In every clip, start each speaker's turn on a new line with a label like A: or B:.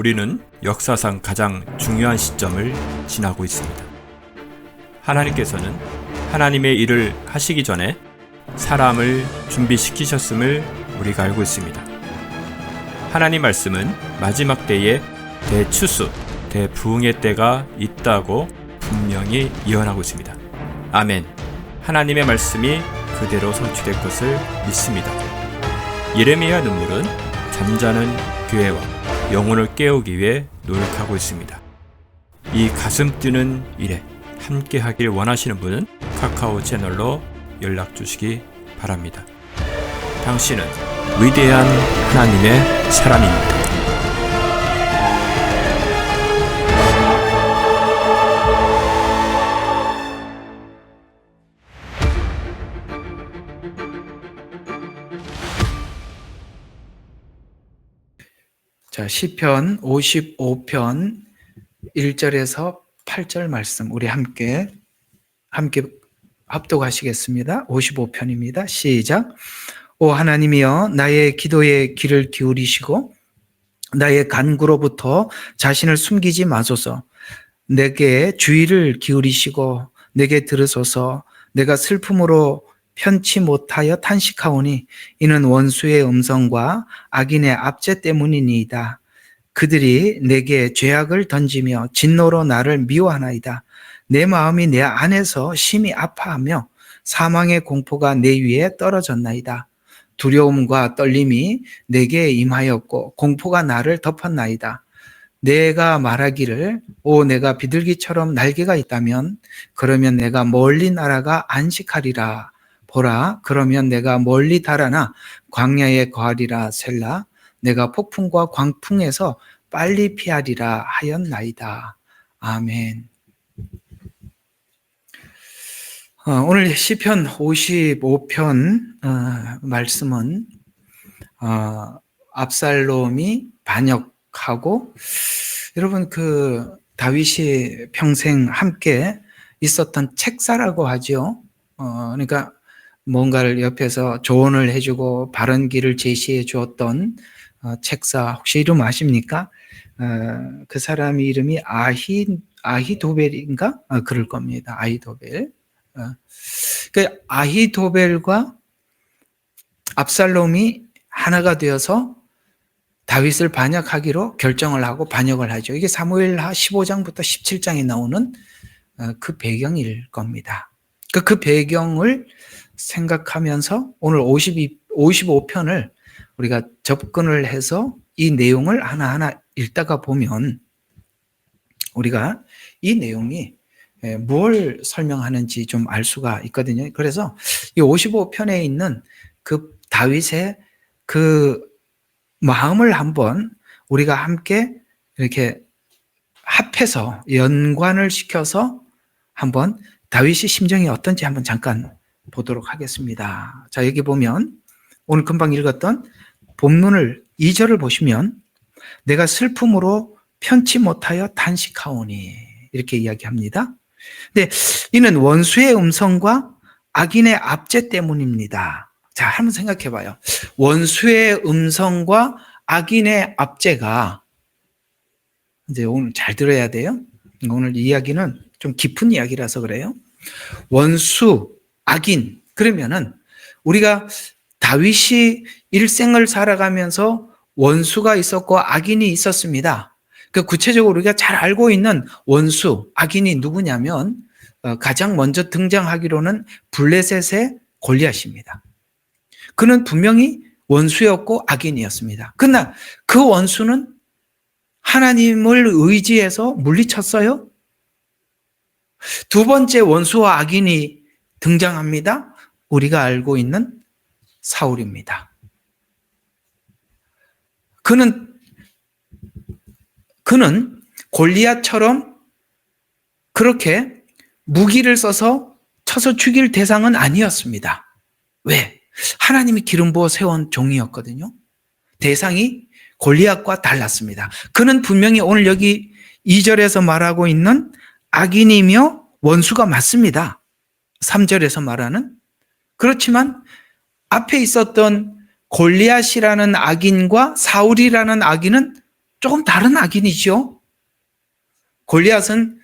A: 우리는 역사상 가장 중요한 시점을 지나고 있습니다. 하나님께서는 하나님의 일을 하시기 전에 사람을 준비시키셨음을 우리가 알고 있습니다. 하나님 말씀은 마지막 때에 대추수, 대부흥의 때가 있다고 분명히 예언하고 있습니다. 아멘. 하나님의 말씀이 그대로 성취될 것을 믿습니다. 예레미야 눈물은 잠자는 교회와 영혼을 깨우기 위해 노력하고 있습니다. 이 가슴 뛰는 일에 함께 하길 원하시는 분은 카카오 채널로 연락 주시기 바랍니다. 당신은 위대한 하나님의 사람입니다.
B: 자, 시편 55편 1절에서 8절 말씀 우리 함께 합독하시겠습니다. 55편입니다. 시작. 오 하나님이여 나의 기도에 귀를 기울이시고 나의 간구로부터 자신을 숨기지 마소서. 내게 주의를 기울이시고 내게 들으소서. 내가 슬픔으로 편치 못하여 탄식하오니 이는 원수의 음성과 악인의 압제 때문이니이다. 그들이 내게 죄악을 던지며 진노로 나를 미워하나이다. 내 마음이 내 안에서 심히 아파하며 사망의 공포가 내 위에 떨어졌나이다. 두려움과 떨림이 내게 임하였고 공포가 나를 덮었나이다. 내가 말하기를 오 내가 비둘기처럼 날개가 있다면 그러면 내가 멀리 날아가 안식하리라. 보라 그러면 내가 멀리 달아나 광야에 거하리라. 셀라 내가 폭풍과 광풍에서 빨리 피하리라 하였나이다. 아멘. 오늘 시편 55편 말씀은 압살롬이 반역하고 여러분 그 다윗이 평생 함께 있었던 책사라고 하죠. 그러니까 뭔가를 옆에서 조언을 해주고 바른 길을 제시해 주었던 책사 혹시 이름 아십니까? 그 사람 이름이 아히도벨인가? 그럴 겁니다. 아히도벨. 그 아히도벨과 압살롬이 하나가 되어서 다윗을 반역하기로 결정을 하고 반역을 하죠. 이게 사무엘하 15장부터 17장에 나오는 그 배경일 겁니다. 그 배경을 생각하면서 오늘 55편을 우리가 접근을 해서 이 내용을 하나하나 읽다가 보면 우리가 이 내용이 뭘 설명하는지 좀 알 수가 있거든요. 그래서 이 55편에 있는 그 다윗의 그 마음을 한번 우리가 함께 이렇게 합해서 연관을 시켜서 한번 다윗의 심정이 어떤지 한번 잠깐 보도록 하겠습니다. 자, 여기 보면 오늘 금방 읽었던 본문을 2절을 보시면 내가 슬픔으로 편치 못하여 탄식하오니 이렇게 이야기합니다. 근데 이는 원수의 음성과 악인의 압제 때문입니다. 자, 한번 생각해 봐요. 원수의 음성과 악인의 압제가 이제 오늘 잘 들어야 돼요. 오늘 이야기는 좀 깊은 이야기라서 그래요. 원수, 악인 그러면은 우리가 다윗이 일생을 살아가면서 원수가 있었고 악인이 있었습니다. 그 구체적으로 우리가 잘 알고 있는 원수, 악인이 누구냐면 가장 먼저 등장하기로는 블레셋의 골리앗입니다. 그는 분명히 원수였고 악인이었습니다. 그러나 그 원수는 하나님을 의지해서 물리쳤어요. 두 번째 원수와 악인이 등장합니다. 우리가 알고 있는 사울입니다. 그는 골리앗처럼 그렇게 무기를 써서 쳐서 죽일 대상은 아니었습니다. 왜? 하나님이 기름 부어 세운 종이었거든요. 대상이 골리앗과 달랐습니다. 그는 분명히 오늘 여기 2절에서 말하고 있는 악인이며 원수가 맞습니다. 3절에서 말하는. 그렇지만 앞에 있었던 골리앗이라는 악인과 사울이라는 악인은 조금 다른 악인이죠. 골리앗은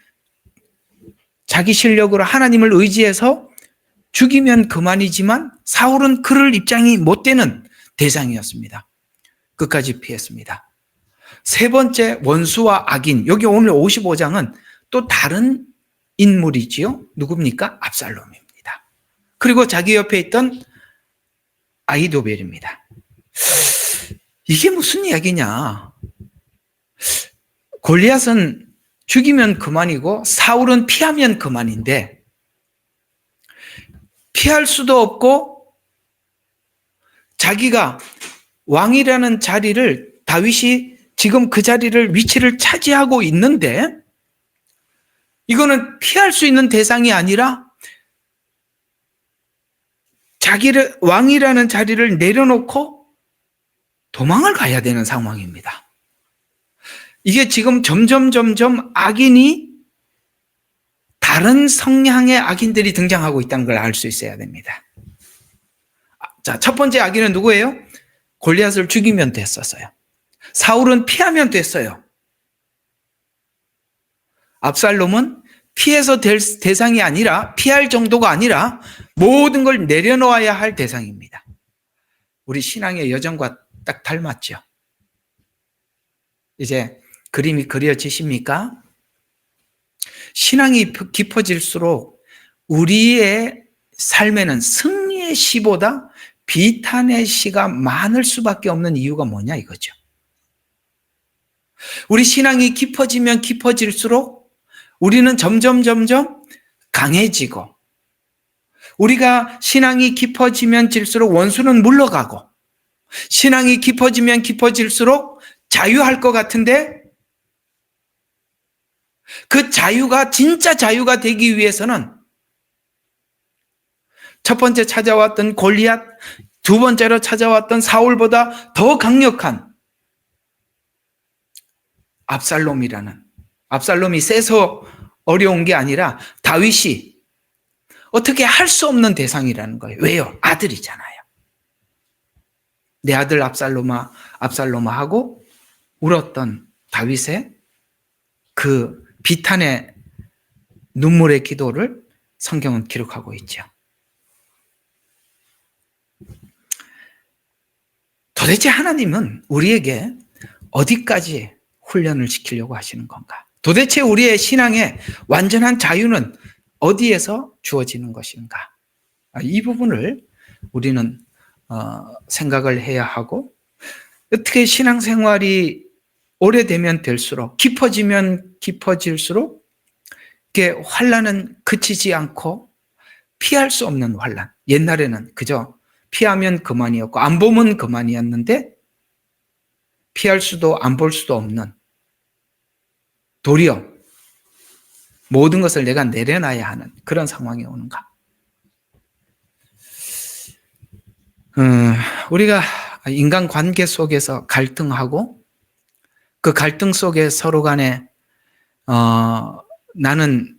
B: 자기 실력으로 하나님을 의지해서 죽이면 그만이지만 사울은 그럴 입장이 못 되는 대상이었습니다. 끝까지 피했습니다. 세 번째 원수와 악인, 여기 오늘 55장은 또 다른 인물이지요. 누굽니까? 압살롬입니다. 그리고 자기 옆에 있던 아히도벨입니다. 이게 무슨 이야기냐? 골리앗은 죽이면 그만이고 사울은 피하면 그만인데 피할 수도 없고 자기가 왕이라는 자리를 다윗이 지금 그 자리를 위치를 차지하고 있는데 이거는 피할 수 있는 대상이 아니라 자기를 왕이라는 자리를 내려놓고 도망을 가야 되는 상황입니다. 이게 지금 점점 악인이 다른 성향의 악인들이 등장하고 있다는 걸 알 수 있어야 됩니다. 자, 첫 번째 악인은 누구예요? 골리앗을 죽이면 됐었어요. 사울은 피하면 됐어요. 압살롬은 피해서 될 대상이 아니라 피할 정도가 아니라 모든 걸 내려놓아야 할 대상입니다. 우리 신앙의 여정과 딱 닮았죠. 이제 그림이 그려지십니까? 신앙이 깊어질수록 우리의 삶에는 승리의 시보다 비탄의 시가 많을 수밖에 없는 이유가 뭐냐 이거죠. 우리 신앙이 깊어지면 깊어질수록 우리는 점점 강해지고 우리가 신앙이 깊어지면 질수록 원수는 물러가고 신앙이 깊어지면 깊어질수록 자유할 것 같은데 그 자유가 진짜 자유가 되기 위해서는 첫 번째 찾아왔던 골리앗, 두 번째로 찾아왔던 사울보다 더 강력한 압살롬이 세서 어려운 게 아니라 다윗이 어떻게 할 수 없는 대상이라는 거예요. 왜요? 아들이잖아요. 내 아들 압살롬아 하고 울었던 다윗의 그 비탄의 눈물의 기도를 성경은 기록하고 있죠. 도대체 하나님은 우리에게 어디까지 훈련을 시키려고 하시는 건가? 도대체 우리의 신앙의 완전한 자유는 어디에서 주어지는 것인가? 이 부분을 우리는 생각을 해야 하고 어떻게 신앙생활이 오래되면 될수록 깊어지면 깊어질수록 이게 환난은 그치지 않고 피할 수 없는 환난. 옛날에는 그저 피하면 그만이었고 안 보면 그만이었는데 피할 수도 안 볼 수도 없는 도리어 모든 것을 내가 내려놔야 하는 그런 상황이 오는가. 우리가 인간관계 속에서 갈등하고 그 갈등 속에 서로 간에 나는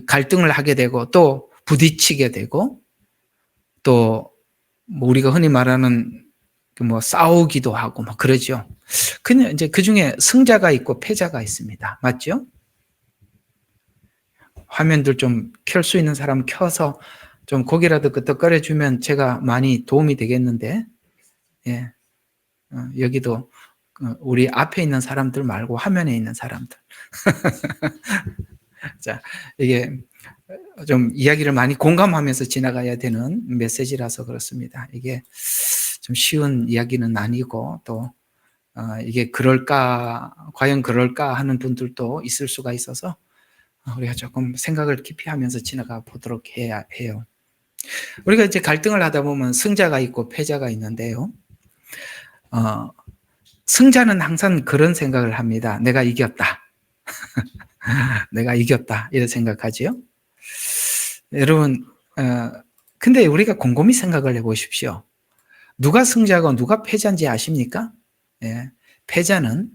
B: 갈등을 하게 되고 또 부딪히게 되고 또 뭐 우리가 흔히 말하는 뭐 싸우기도 하고 막 그러죠. 그냥 이제 그 중에 승자가 있고 패자가 있습니다. 맞죠? 화면들 좀 켤 수 있는 사람 켜서 좀 고기라도 끄덕거려 주면 제가 많이 도움이 되겠는데, 예. 여기도 우리 앞에 있는 사람들 말고 화면에 있는 사람들. 자, 이게 좀 이야기를 많이 공감하면서 지나가야 되는 메시지라서 그렇습니다. 이게 좀 쉬운 이야기는 아니고 또 이게 그럴까, 과연 그럴까 하는 분들도 있을 수가 있어서 우리가 조금 생각을 깊이 하면서 지나가 보도록 해야 해요. 우리가 이제 갈등을 하다 보면 승자가 있고 패자가 있는데요. 승자는 항상 그런 생각을 합니다. 내가 이겼다. 내가 이겼다. 이런 생각하지요. 여러분, 근데 우리가 곰곰이 생각을 해보십시오. 누가 승자고 누가 패자인지 아십니까? 예, 패자는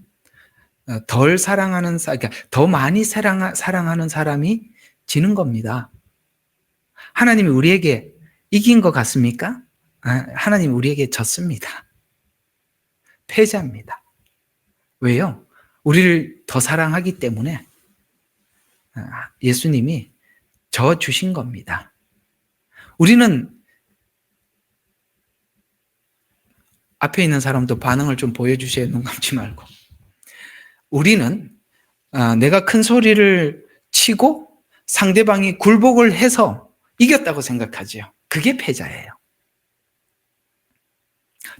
B: 덜 사랑하는, 그러니까 더 많이 사랑하는 사람이 지는 겁니다. 하나님이 우리에게 이긴 것 같습니까? 하나님이 우리에게 졌습니다. 패자입니다. 왜요? 우리를 더 사랑하기 때문에 예수님이 저 주신 겁니다. 우리는 앞에 있는 사람도 반응을 좀 보여주세요. 눈 감지 말고. 우리는 내가 큰 소리를 치고 상대방이 굴복을 해서 이겼다고 생각하죠. 그게 패자예요.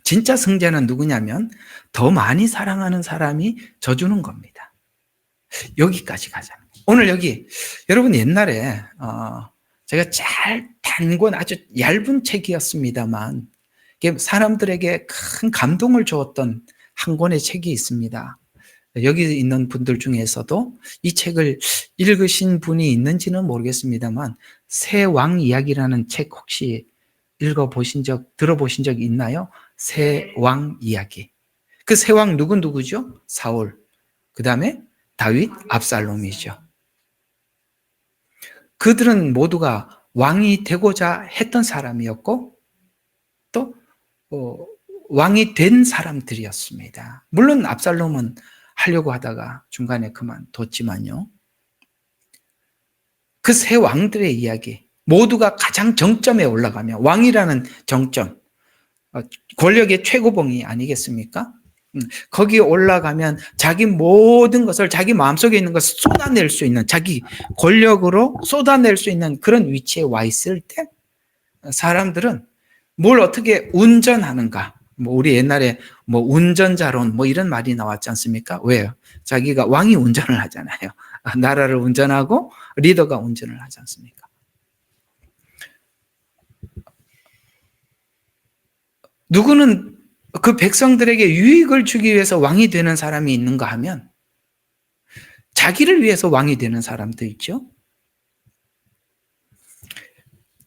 B: 진짜 승자는 누구냐면 더 많이 사랑하는 사람이 져주는 겁니다. 여기까지 가자는 거예요. 오늘 여기 여러분 옛날에 제가 잘 단권 아주 얇은 책이었습니다만 사람들에게 큰 감동을 주었던 한 권의 책이 있습니다. 여기 있는 분들 중에서도 이 책을 읽으신 분이 있는지는 모르겠습니다만 새 왕 이야기라는 책 혹시 들어보신 적 있나요? 새 왕 이야기. 그 새 왕 누구죠? 사울. 그 다음에 다윗, 압살롬이죠. 그들은 모두가 왕이 되고자 했던 사람이었고 또 왕이 된 사람들이었습니다. 물론 압살롬은 하려고 하다가 중간에 그만뒀지만요. 그 세 왕들의 이야기, 모두가 가장 정점에 올라가면 왕이라는 정점, 권력의 최고봉이 아니겠습니까? 거기에 올라가면 자기 모든 것을 자기 마음속에 있는 것을 쏟아낼 수 있는, 자기 권력으로 쏟아낼 수 있는 그런 위치에 와 있을 때 사람들은 뭘 어떻게 운전하는가, 우리 옛날에 운전자론 이런 말이 나왔지 않습니까? 왜요? 자기가 왕이 운전을 하잖아요. 나라를 운전하고 리더가 운전을 하지 않습니까? 누구는 그 백성들에게 유익을 주기 위해서 왕이 되는 사람이 있는가 하면 자기를 위해서 왕이 되는 사람도 있죠.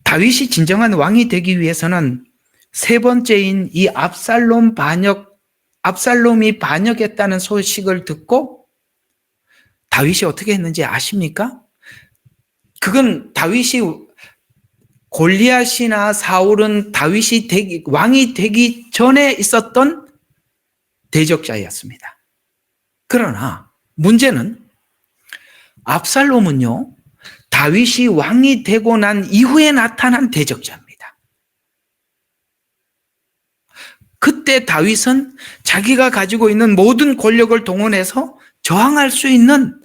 B: 다윗이 진정한 왕이 되기 위해서는 세 번째인 이 압살롬이 반역했다는 소식을 듣고 다윗이 어떻게 했는지 아십니까? 그건 골리앗이나 사울은 다윗이 왕이 되기 전에 있었던 대적자였습니다. 그러나 문제는 압살롬은요, 다윗이 왕이 되고 난 이후에 나타난 대적자입니다. 그때 다윗은 자기가 가지고 있는 모든 권력을 동원해서 저항할 수 있는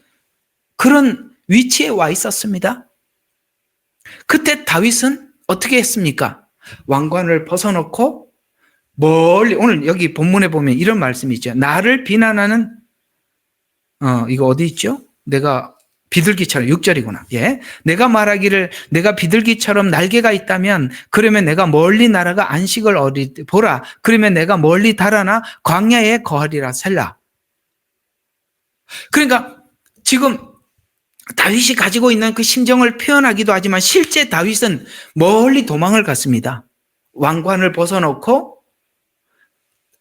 B: 그런 위치에 와 있었습니다. 그때 다윗은 어떻게 했습니까? 왕관을 벗어놓고 멀리, 오늘 여기 본문에 보면 이런 말씀이 있죠. 나를 비난하는 이거 어디 있죠? 내가 비둘기처럼 6절이구나. 예. 내가 말하기를 내가 비둘기처럼 날개가 있다면 그러면 내가 멀리 날아가 안식을 보라. 그러면 내가 멀리 달아나 광야에 거하리라. 셀라. 그러니까 지금 다윗이 가지고 있는 그 심정을 표현하기도 하지만 실제 다윗은 멀리 도망을 갔습니다. 왕관을 벗어놓고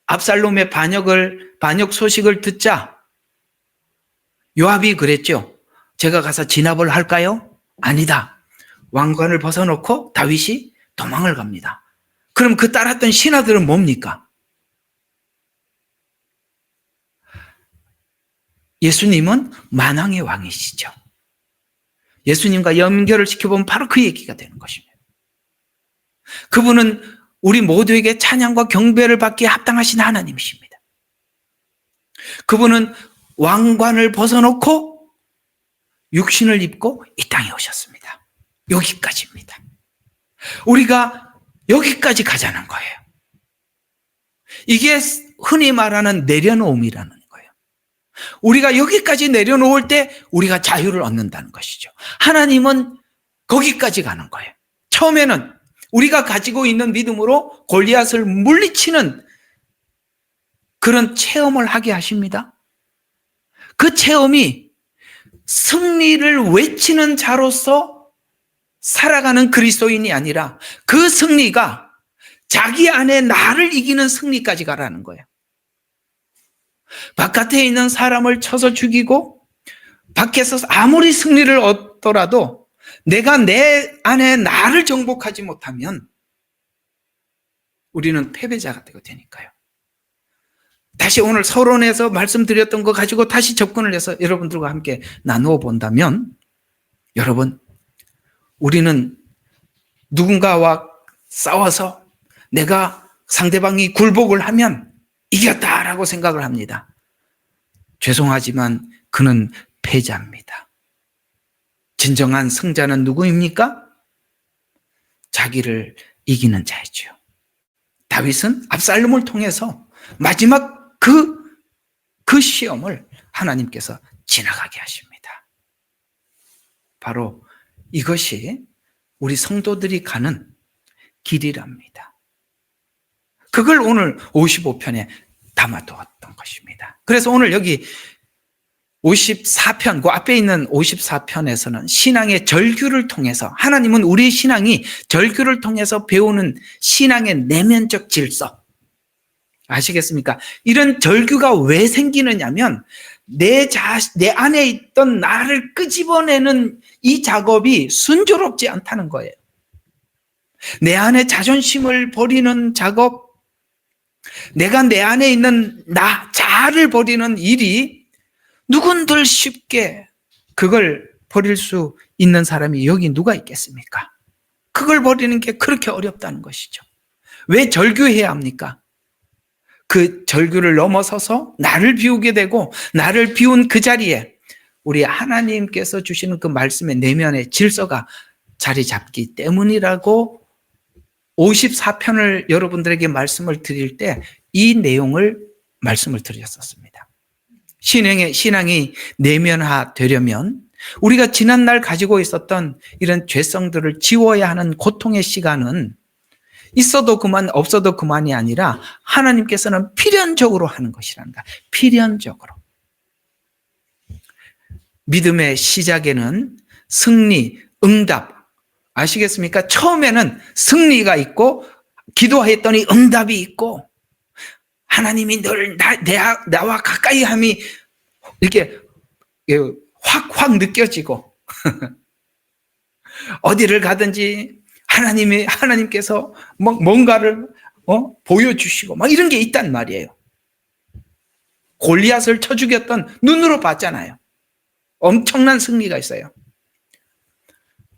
B: 압살롬의 반역 소식을 듣자 요압이 그랬죠. 제가 가서 진압을 할까요? 아니다. 왕관을 벗어놓고 다윗이 도망을 갑니다. 그럼 그 따랐던 신하들은 뭡니까? 예수님은 만왕의 왕이시죠. 예수님과 연결을 시켜보면 바로 그 얘기가 되는 것입니다. 그분은 우리 모두에게 찬양과 경배를 받기에 합당하신 하나님이십니다. 그분은 왕관을 벗어놓고 육신을 입고 이 땅에 오셨습니다. 여기까지입니다. 우리가 여기까지 가자는 거예요. 이게 흔히 말하는 내려놓음이라는 거예요. 우리가 여기까지 내려놓을 때 우리가 자유를 얻는다는 것이죠. 하나님은 거기까지 가는 거예요. 처음에는 우리가 가지고 있는 믿음으로 골리앗을 물리치는 그런 체험을 하게 하십니다. 그 체험이 승리를 외치는 자로서 살아가는 그리스도인이 아니라 그 승리가 자기 안에 나를 이기는 승리까지 가라는 거예요. 바깥에 있는 사람을 쳐서 죽이고 밖에서 아무리 승리를 얻더라도 내가 내 안에 나를 정복하지 못하면 우리는 패배자가 되니까요. 다시 오늘 서론에서 말씀드렸던 거 가지고 다시 접근을 해서 여러분들과 함께 나누어 본다면, 여러분, 우리는 누군가와 싸워서 내가 상대방이 굴복을 하면 이겼다라고 생각을 합니다. 죄송하지만 그는 패자입니다. 진정한 승자는 누구입니까? 자기를 이기는 자이죠. 다윗은 압살롬을 통해서 마지막 그 시험을 하나님께서 지나가게 하십니다. 바로 이것이 우리 성도들이 가는 길이랍니다. 그걸 오늘 55편에 담아두었던 것입니다. 그래서 오늘 여기 54편, 그 앞에 있는 54편에서는 신앙의 절규를 통해서, 하나님은 우리 신앙이 절규를 통해서 배우는 신앙의 내면적 질서, 아시겠습니까? 이런 절규가 왜 생기느냐면 내 안에 있던 나를 끄집어내는 이 작업이 순조롭지 않다는 거예요. 내 안에 자존심을 버리는 작업, 내가 내 안에 있는 자아를 버리는 일이 누군들 쉽게 그걸 버릴 수 있는 사람이 여기 누가 있겠습니까? 그걸 버리는 게 그렇게 어렵다는 것이죠. 왜 절규해야 합니까? 그 절규를 넘어서서 나를 비우게 되고, 나를 비운 그 자리에 우리 하나님께서 주시는 그 말씀의 내면의 질서가 자리 잡기 때문이라고 54편을 여러분들에게 말씀을 드릴 때 이 내용을 말씀을 드렸었습니다. 신앙이 내면화되려면 우리가 지난날 가지고 있었던 이런 죄성들을 지워야 하는 고통의 시간은 있어도 그만 없어도 그만이 아니라 하나님께서는 필연적으로 하는 것이라는 거야. 필연적으로. 믿음의 시작에는 승리, 응답, 아시겠습니까? 처음에는 승리가 있고 기도했더니 응답이 있고 하나님이 늘 나와 가까이 함이 이렇게 확 느껴지고 어디를 가든지 하나님께서 뭔가를 보여주시고 막 이런 게 있단 말이에요. 골리앗을 쳐 죽였던 눈으로 봤잖아요. 엄청난 승리가 있어요.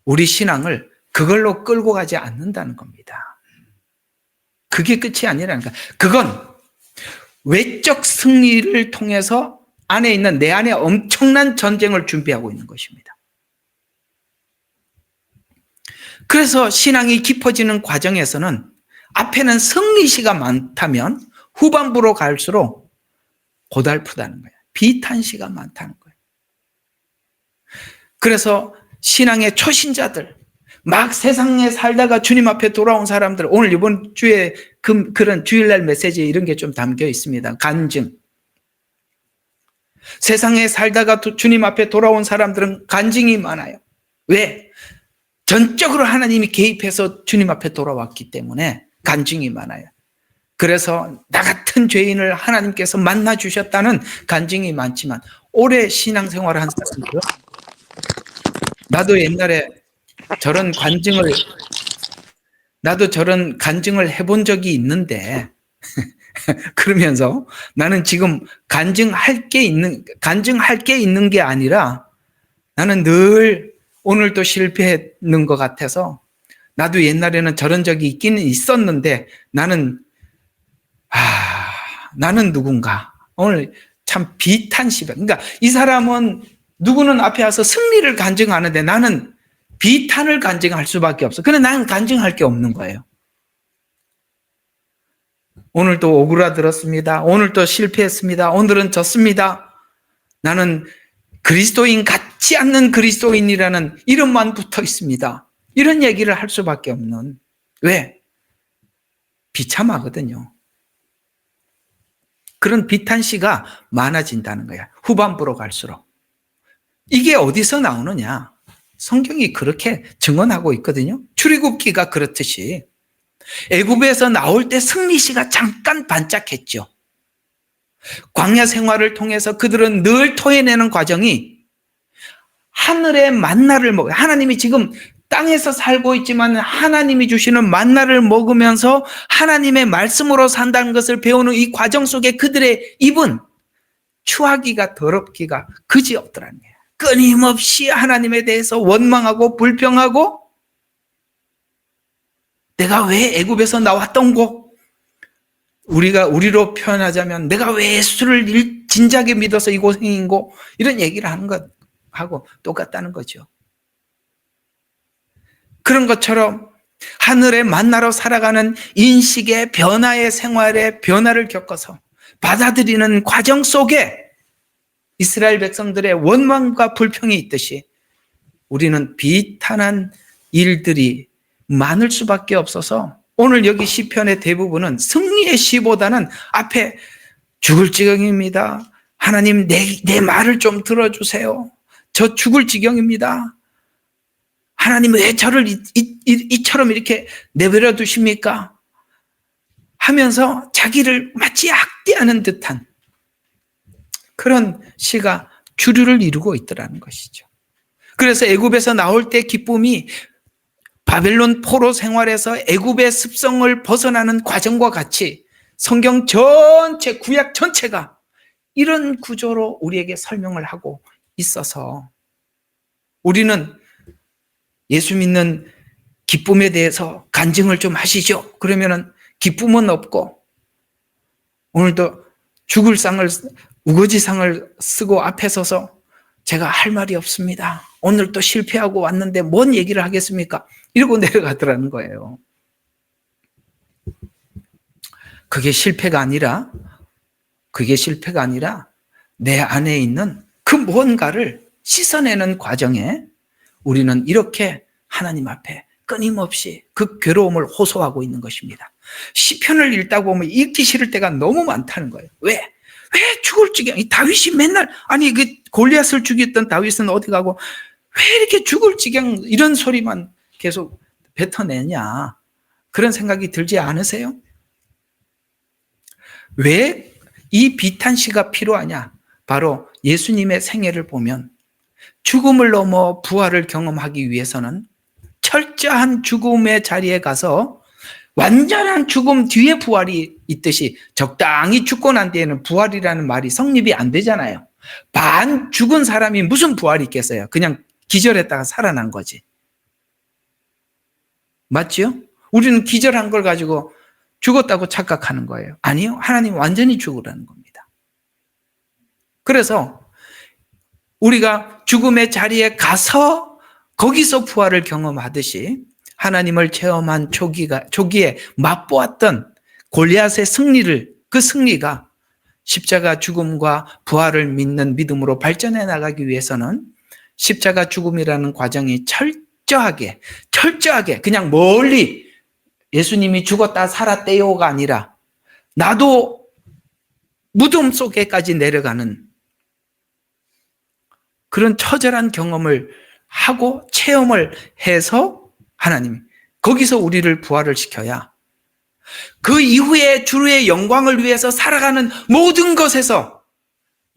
B: 우리 신앙을 그걸로 끌고 가지 않는다는 겁니다. 그게 끝이 아니라니까. 그건 외적 승리를 통해서 안에 있는 내 안에 엄청난 전쟁을 준비하고 있는 것입니다. 그래서 신앙이 깊어지는 과정에서는 앞에는 승리시가 많다면 후반부로 갈수록 고달프다는 거예요. 비탄시가 많다는 거예요. 그래서 신앙의 초신자들, 막 세상에 살다가 주님 앞에 돌아온 사람들, 오늘 이번 주에 그런 주일날 메시지에 이런 게 좀 담겨 있습니다. 간증. 세상에 살다가 주님 앞에 돌아온 사람들은 간증이 많아요. 왜? 전적으로 하나님이 개입해서 주님 앞에 돌아왔기 때문에 간증이 많아요. 그래서 나 같은 죄인을 하나님께서 만나 주셨다는 간증이 많지만, 오래 신앙생활을 한 사람들은 나도 옛날에 저런 간증을 해본 적이 있는데 그러면서 나는 지금 간증할 게 있는 게 아니라 나는 늘 오늘도 실패했는 것 같아서 나도 옛날에는 저런 적이 있기는 있었는데 나는 누군가 오늘 참 비탄시다. 그러니까 이 사람은 누구는 앞에 와서 승리를 간증하는데 나는 비탄을 간증할 수밖에 없어. 그런데 나는 간증할 게 없는 거예요. 오늘도 오그라들었습니다. 오늘도 실패했습니다. 오늘은 졌습니다. 나는 그리스도인 같지 않는 그리스도인이라는 이름만 붙어 있습니다. 이런 얘기를 할 수밖에 없는. 왜? 비참하거든요. 그런 비탄시가 많아진다는 거야. 후반부로 갈수록. 이게 어디서 나오느냐? 성경이 그렇게 증언하고 있거든요. 출애굽기가 그렇듯이 애굽에서 나올 때 승리시가 잠깐 반짝했죠. 광야 생활을 통해서 그들은 늘 토해내는 과정이 하늘의 만나를 먹어요. 하나님이 지금 땅에서 살고 있지만 하나님이 주시는 만나를 먹으면서 하나님의 말씀으로 산다는 것을 배우는 이 과정 속에 그들의 입은 추하기가 더럽기가 그지없더라는 거예요. 끊임없이 하나님에 대해서 원망하고 불평하고, 내가 왜 애굽에서 나왔던 고, 우리로 표현하자면 내가 왜 예수를 진작에 믿어서 이 고생인고, 이런 얘기를 하는 것하고 똑같다는 거죠. 그런 것처럼 하늘의 만나로 살아가는 인식의 변화의 생활의 변화를 겪어서 받아들이는 과정 속에 이스라엘 백성들의 원망과 불평이 있듯이 우리는 비탄한 일들이 많을 수밖에 없어서 오늘 여기 시편의 대부분은 승리의 시보다는 앞에 죽을 지경입니다. 하나님 내 말을 좀 들어주세요. 저 죽을 지경입니다. 하나님 왜 저를 이처럼 이렇게 내버려 두십니까? 하면서 자기를 마치 학대하는 듯한 그런 시가 주류를 이루고 있더라는 것이죠. 그래서 애굽에서 나올 때 기쁨이 바벨론 포로 생활에서 애굽의 습성을 벗어나는 과정과 같이 성경 전체, 구약 전체가 이런 구조로 우리에게 설명을 하고 있어서 우리는 예수 믿는 기쁨에 대해서 간증을 좀 하시죠. 그러면은 기쁨은 없고 오늘도 죽을 상을, 우거지상을 쓰고 앞에 서서 제가 할 말이 없습니다. 오늘 또 실패하고 왔는데 뭔 얘기를 하겠습니까? 이러고 내려가더라는 거예요. 그게 실패가 아니라 내 안에 있는 그 뭔가를 씻어내는 과정에 우리는 이렇게 하나님 앞에 끊임없이 그 괴로움을 호소하고 있는 것입니다. 시편을 읽다 보면 읽기 싫을 때가 너무 많다는 거예요. 왜 죽을 지경? 이 다윗이 맨날 그 골리앗을 죽였던 다윗은 어디 가고 왜 이렇게 죽을 지경 이런 소리만 계속 뱉어내냐? 그런 생각이 들지 않으세요? 왜 이 비탄시가 필요하냐? 바로 예수님의 생애를 보면 죽음을 넘어 부활을 경험하기 위해서는 철저한 죽음의 자리에 가서 완전한 죽음 뒤에 부활이 있듯이 적당히 죽고 난 뒤에는 부활이라는 말이 성립이 안 되잖아요. 반 죽은 사람이 무슨 부활이 있겠어요? 그냥 기절했다가 살아난 거지. 맞죠? 우리는 기절한 걸 가지고 죽었다고 착각하는 거예요. 아니요. 하나님 완전히 죽으라는 겁니다. 그래서 우리가 죽음의 자리에 가서 거기서 부활을 경험하듯이 하나님을 체험한 초기에 맛보았던 골리앗의 그 승리가 십자가 죽음과 부활을 믿는 믿음으로 발전해 나가기 위해서는 십자가 죽음이라는 과정이 철저하게 그냥 멀리 예수님이 죽었다 살았대요가 아니라 나도 무덤 속에까지 내려가는 그런 처절한 경험을 하고 체험을 해서 하나님이 거기서 우리를 부활을 시켜야 그 이후에 주의 영광을 위해서 살아가는 모든 것에서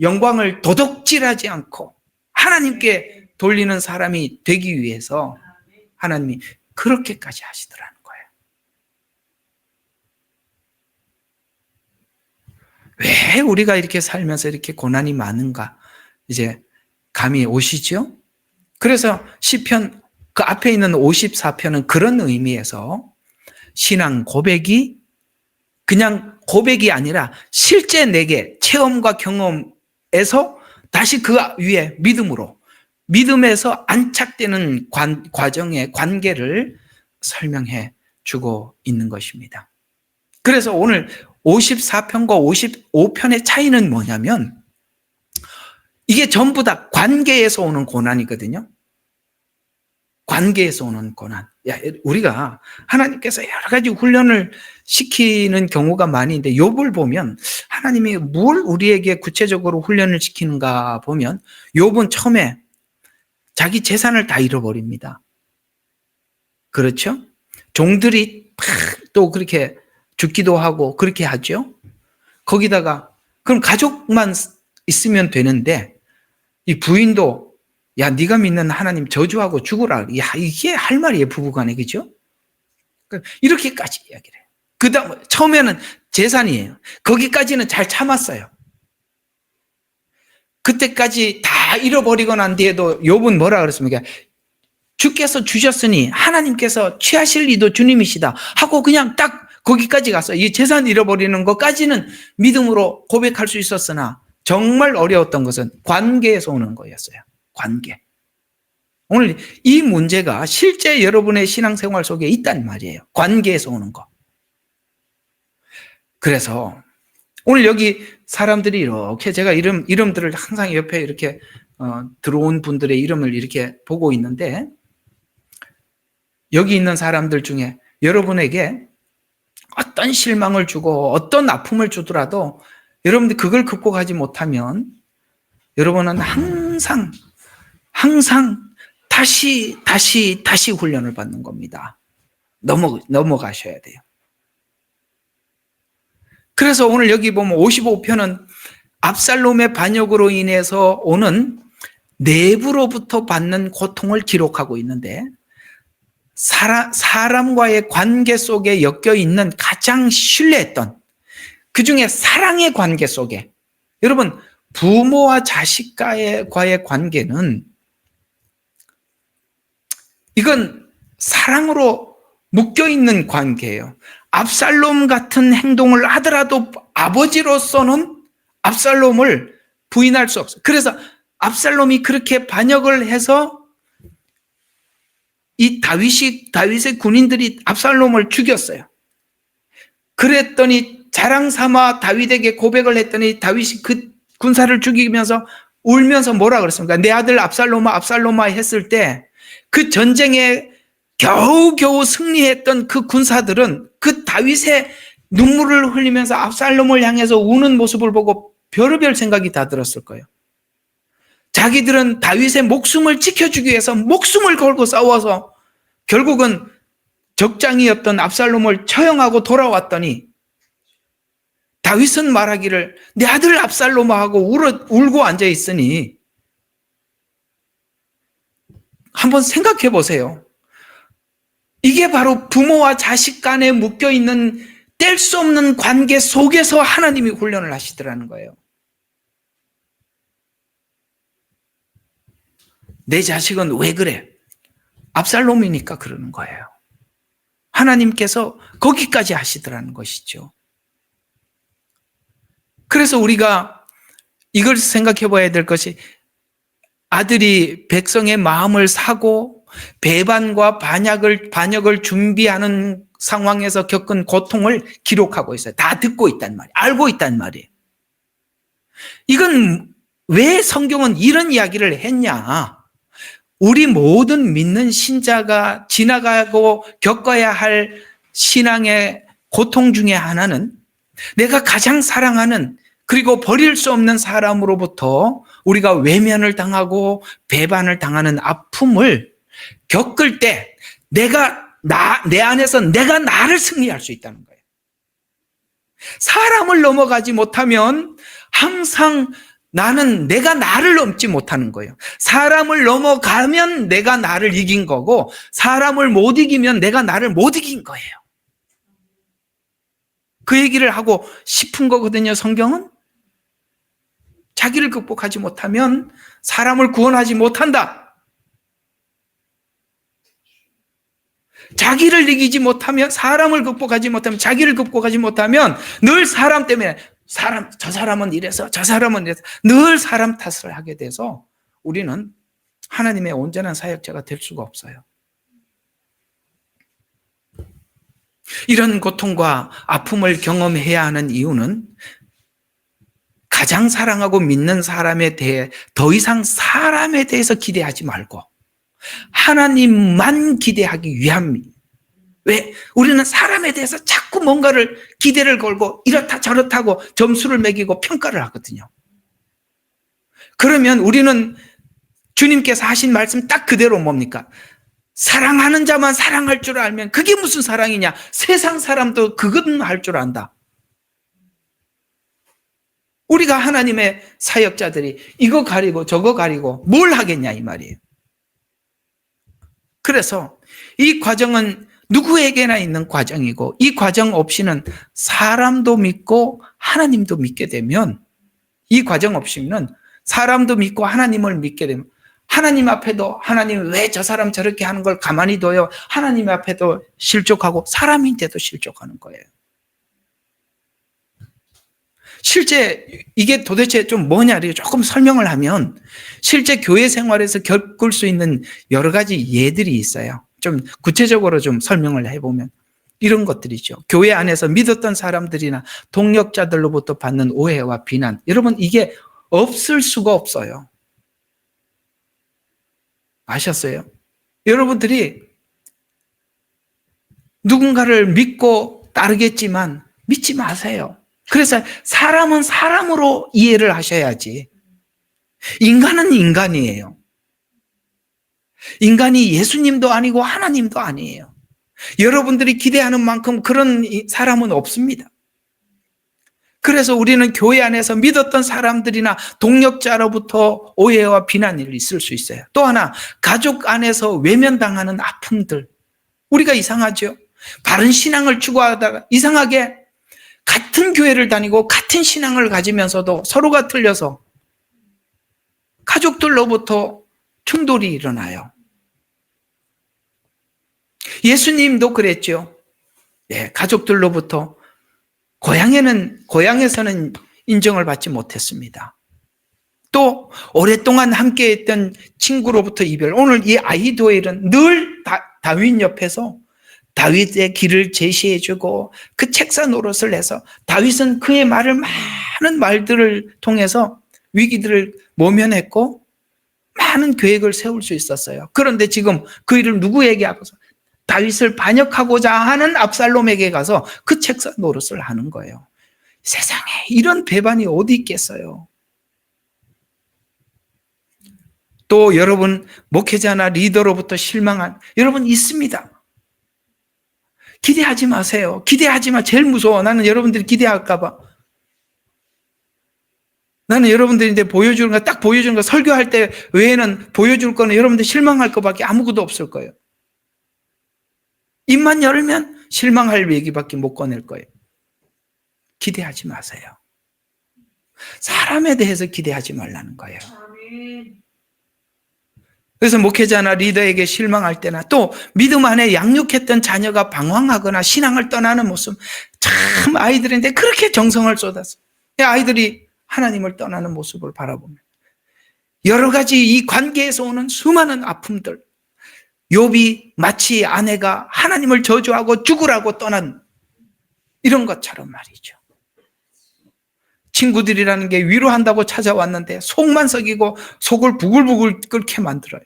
B: 영광을 도둑질하지 않고 하나님께 돌리는 사람이 되기 위해서 하나님이 그렇게까지 하시더라는 거예요. 왜 우리가 이렇게 살면서 이렇게 고난이 많은가 이제 감이 오시죠? 그래서 시편 그 앞에 있는 54편은 그런 의미에서 신앙 고백이 그냥 고백이 아니라 실제 내게 체험과 경험에서 다시 그 위에 믿음에서 안착되는 과정의 관계를 설명해 주고 있는 것입니다. 그래서 오늘 54편과 55편의 차이는 뭐냐면 이게 전부 다 관계에서 오는 고난이거든요. 관계에서 오는 고난. 우리가 하나님께서 여러 가지 훈련을 시키는 경우가 많이 있는데 욥을 보면 하나님이 뭘 우리에게 구체적으로 훈련을 시키는가 보면 욥은 처음에 자기 재산을 다 잃어버립니다. 그렇죠? 종들이 또 그렇게 죽기도 하고 그렇게 하죠. 거기다가 그럼 가족만 있으면 되는데 이 부인도 야, 네가 믿는 하나님 저주하고 죽으라. 야, 이게 할 말이에요, 부부간에. 그죠? 이렇게까지 이야기를 해요. 그 다음, 처음에는 재산이에요. 거기까지는 잘 참았어요. 그때까지 다 잃어버리고 난 뒤에도 욥은 뭐라 그랬습니까? 주께서 주셨으니 하나님께서 취하실 이도 주님이시다 하고 그냥 딱 거기까지 갔어요. 이 재산 잃어버리는 것까지는 믿음으로 고백할 수 있었으나 정말 어려웠던 것은 관계에서 오는 거였어요. 관계. 오늘 이 문제가 실제 여러분의 신앙생활 속에 있단 말이에요. 관계에서 오는 거. 그래서 오늘 여기 사람들이 이렇게 제가 이름들을 항상 옆에 이렇게 들어온 분들의 이름을 이렇게 보고 있는데 여기 있는 사람들 중에 여러분에게 어떤 실망을 주고 어떤 아픔을 주더라도 여러분들 그걸 극복하지 못하면 여러분은 항상 다시 훈련을 받는 겁니다. 넘어가셔야 돼요. 그래서 오늘 여기 보면 55편은 압살롬의 반역으로 인해서 오는 내부로부터 받는 고통을 기록하고 있는데 사람과의 관계 속에 엮여 있는 가장 신뢰했던 그 중에 사랑의 관계 속에 여러분 부모와 자식과의 관계는 이건 사랑으로 묶여있는 관계예요. 압살롬 같은 행동을 하더라도 아버지로서는 압살롬을 부인할 수 없어요. 그래서 압살롬이 그렇게 반역을 해서 이 다윗의 군인들이 압살롬을 죽였어요. 그랬더니 자랑 삼아 다윗에게 고백을 했더니 다윗이 그 군사를 죽이면서 울면서 뭐라 그랬습니까? 내 아들 압살롬아 했을 때 그 전쟁에 겨우겨우 승리했던 그 군사들은 그 다윗의 눈물을 흘리면서 압살롬을 향해서 우는 모습을 보고 별의별 생각이 다 들었을 거예요. 자기들은 다윗의 목숨을 지켜주기 위해서 목숨을 걸고 싸워서 결국은 적장이었던 압살롬을 처형하고 돌아왔더니 다윗은 말하기를 내 아들 압살롬아 하고 울고 앉아 있으니 한번 생각해 보세요. 이게 바로 부모와 자식 간에 묶여있는 뗄 수 없는 관계 속에서 하나님이 훈련을 하시더라는 거예요. 내 자식은 왜 그래? 압살롬이니까 그러는 거예요. 하나님께서 거기까지 하시더라는 것이죠. 그래서 우리가 이걸 생각해 봐야 될 것이 아들이 백성의 마음을 사고 배반과 반역을 준비하는 상황에서 겪은 고통을 기록하고 있어요. 다 듣고 있단 말이에요. 알고 있단 말이에요. 이건 왜 성경은 이런 이야기를 했냐? 우리 모든 믿는 신자가 지나가고 겪어야 할 신앙의 고통 중에 하나는 내가 가장 사랑하는 그리고 버릴 수 없는 사람으로부터 우리가 외면을 당하고 배반을 당하는 아픔을 겪을 때 내 안에서 내가 나를 승리할 수 있다는 거예요. 사람을 넘어가지 못하면 항상 나는 내가 나를 넘지 못하는 거예요. 사람을 넘어가면 내가 나를 이긴 거고 사람을 못 이기면 내가 나를 못 이긴 거예요. 그 얘기를 하고 싶은 거거든요, 성경은. 자기를 극복하지 못하면 사람을 구원하지 못한다. 자기를 이기지 못하면 사람을 극복하지 못하면 자기를 극복하지 못하면 늘 사람 때문에 저 사람은 이래서 저 사람은 이래서 늘 사람 탓을 하게 돼서 우리는 하나님의 온전한 사역자가 될 수가 없어요. 이런 고통과 아픔을 경험해야 하는 이유는 가장 사랑하고 믿는 사람에 대해 더 이상 사람에 대해서 기대하지 말고 하나님만 기대하기 위함입니다. 왜? 우리는 사람에 대해서 자꾸 뭔가를 기대를 걸고 이렇다 저렇다고 점수를 매기고 평가를 하거든요. 그러면 우리는 주님께서 하신 말씀 딱 그대로 뭡니까? 사랑하는 자만 사랑할 줄 알면 그게 무슨 사랑이냐? 세상 사람도 그건 할 줄 안다. 우리가 하나님의 사역자들이 이거 가리고 저거 가리고 뭘 하겠냐 이 말이에요. 그래서 이 과정은 누구에게나 있는 과정이고, 이 과정 없이는 사람도 믿고 하나님도 믿게 되면, 이 과정 없이는 사람도 믿고 하나님을 믿게 되면, 하나님 앞에도 하나님 왜 저 사람 저렇게 하는 걸 가만히 둬요? 하나님 앞에도 실족하고 사람인데도 실족하는 거예요. 실제 이게 도대체 좀 뭐냐를 조금 설명을 하면, 실제 교회 생활에서 겪을 수 있는 여러 가지 예들이 있어요. 좀 구체적으로 좀 설명을 해보면 이런 것들이죠. 교회 안에서 믿었던 사람들이나 동역자들로부터 받는 오해와 비난. 여러분, 이게 없을 수가 없어요. 아셨어요? 여러분들이 누군가를 믿고 따르겠지만 믿지 마세요. 그래서 사람은 사람으로 이해를 하셔야지. 인간은 인간이에요. 인간이 예수님도 아니고 하나님도 아니에요. 여러분들이 기대하는 만큼 그런 사람은 없습니다. 그래서 우리는 교회 안에서 믿었던 사람들이나 동역자로부터 오해와 비난이 있을 수 있어요. 또 하나, 가족 안에서 외면당하는 아픔들. 우리가 이상하죠? 바른 신앙을 추구하다가 이상하게 같은 교회를 다니고 같은 신앙을 가지면서도 서로가 틀려서 가족들로부터 충돌이 일어나요. 예수님도 그랬죠. 예, 가족들로부터 고향에서는 인정을 받지 못했습니다. 또 오랫동안 함께했던 친구로부터 이별. 오늘 이 아히도엘은 늘 다윗 옆에서 다윗의 길을 제시해주고 그 책사 노릇을 해서 다윗은 그의 많은 말들을 통해서 위기들을 모면했고 많은 계획을 세울 수 있었어요. 그런데 지금 그 일을 누구에게 하고서 다윗을 반역하고자 하는 압살롬에게 가서 그 책사 노릇을 하는 거예요. 세상에 이런 배반이 어디 있겠어요. 또 여러분, 목회자나 리더로부터 실망한 여러분 있습니다. 기대하지 마세요. 기대하지 마. 제일 무서워. 나는 여러분들이 기대할까 봐. 나는 여러분들이 이제 보여주는 거, 딱 보여주는 거, 설교할 때 외에는 보여줄 거는 여러분들 실망할 거밖에 아무것도 없을 거예요. 입만 열면 실망할 얘기밖에 못 꺼낼 거예요. 기대하지 마세요. 사람에 대해서 기대하지 말라는 거예요. 그래서 목회자나 리더에게 실망할 때나 또 믿음 안에 양육했던 자녀가 방황하거나 신앙을 떠나는 모습, 참 아이들인데 그렇게 정성을 쏟았어요. 아이들이 하나님을 떠나는 모습을 바라보면 여러 가지 이 관계에서 오는 수많은 아픔들, 욥이 마치 아내가 하나님을 저주하고 죽으라고 떠난 이런 것처럼 말이죠. 친구들이라는 게 위로한다고 찾아왔는데 속만 썩이고 속을 부글부글 끓게 만들어요.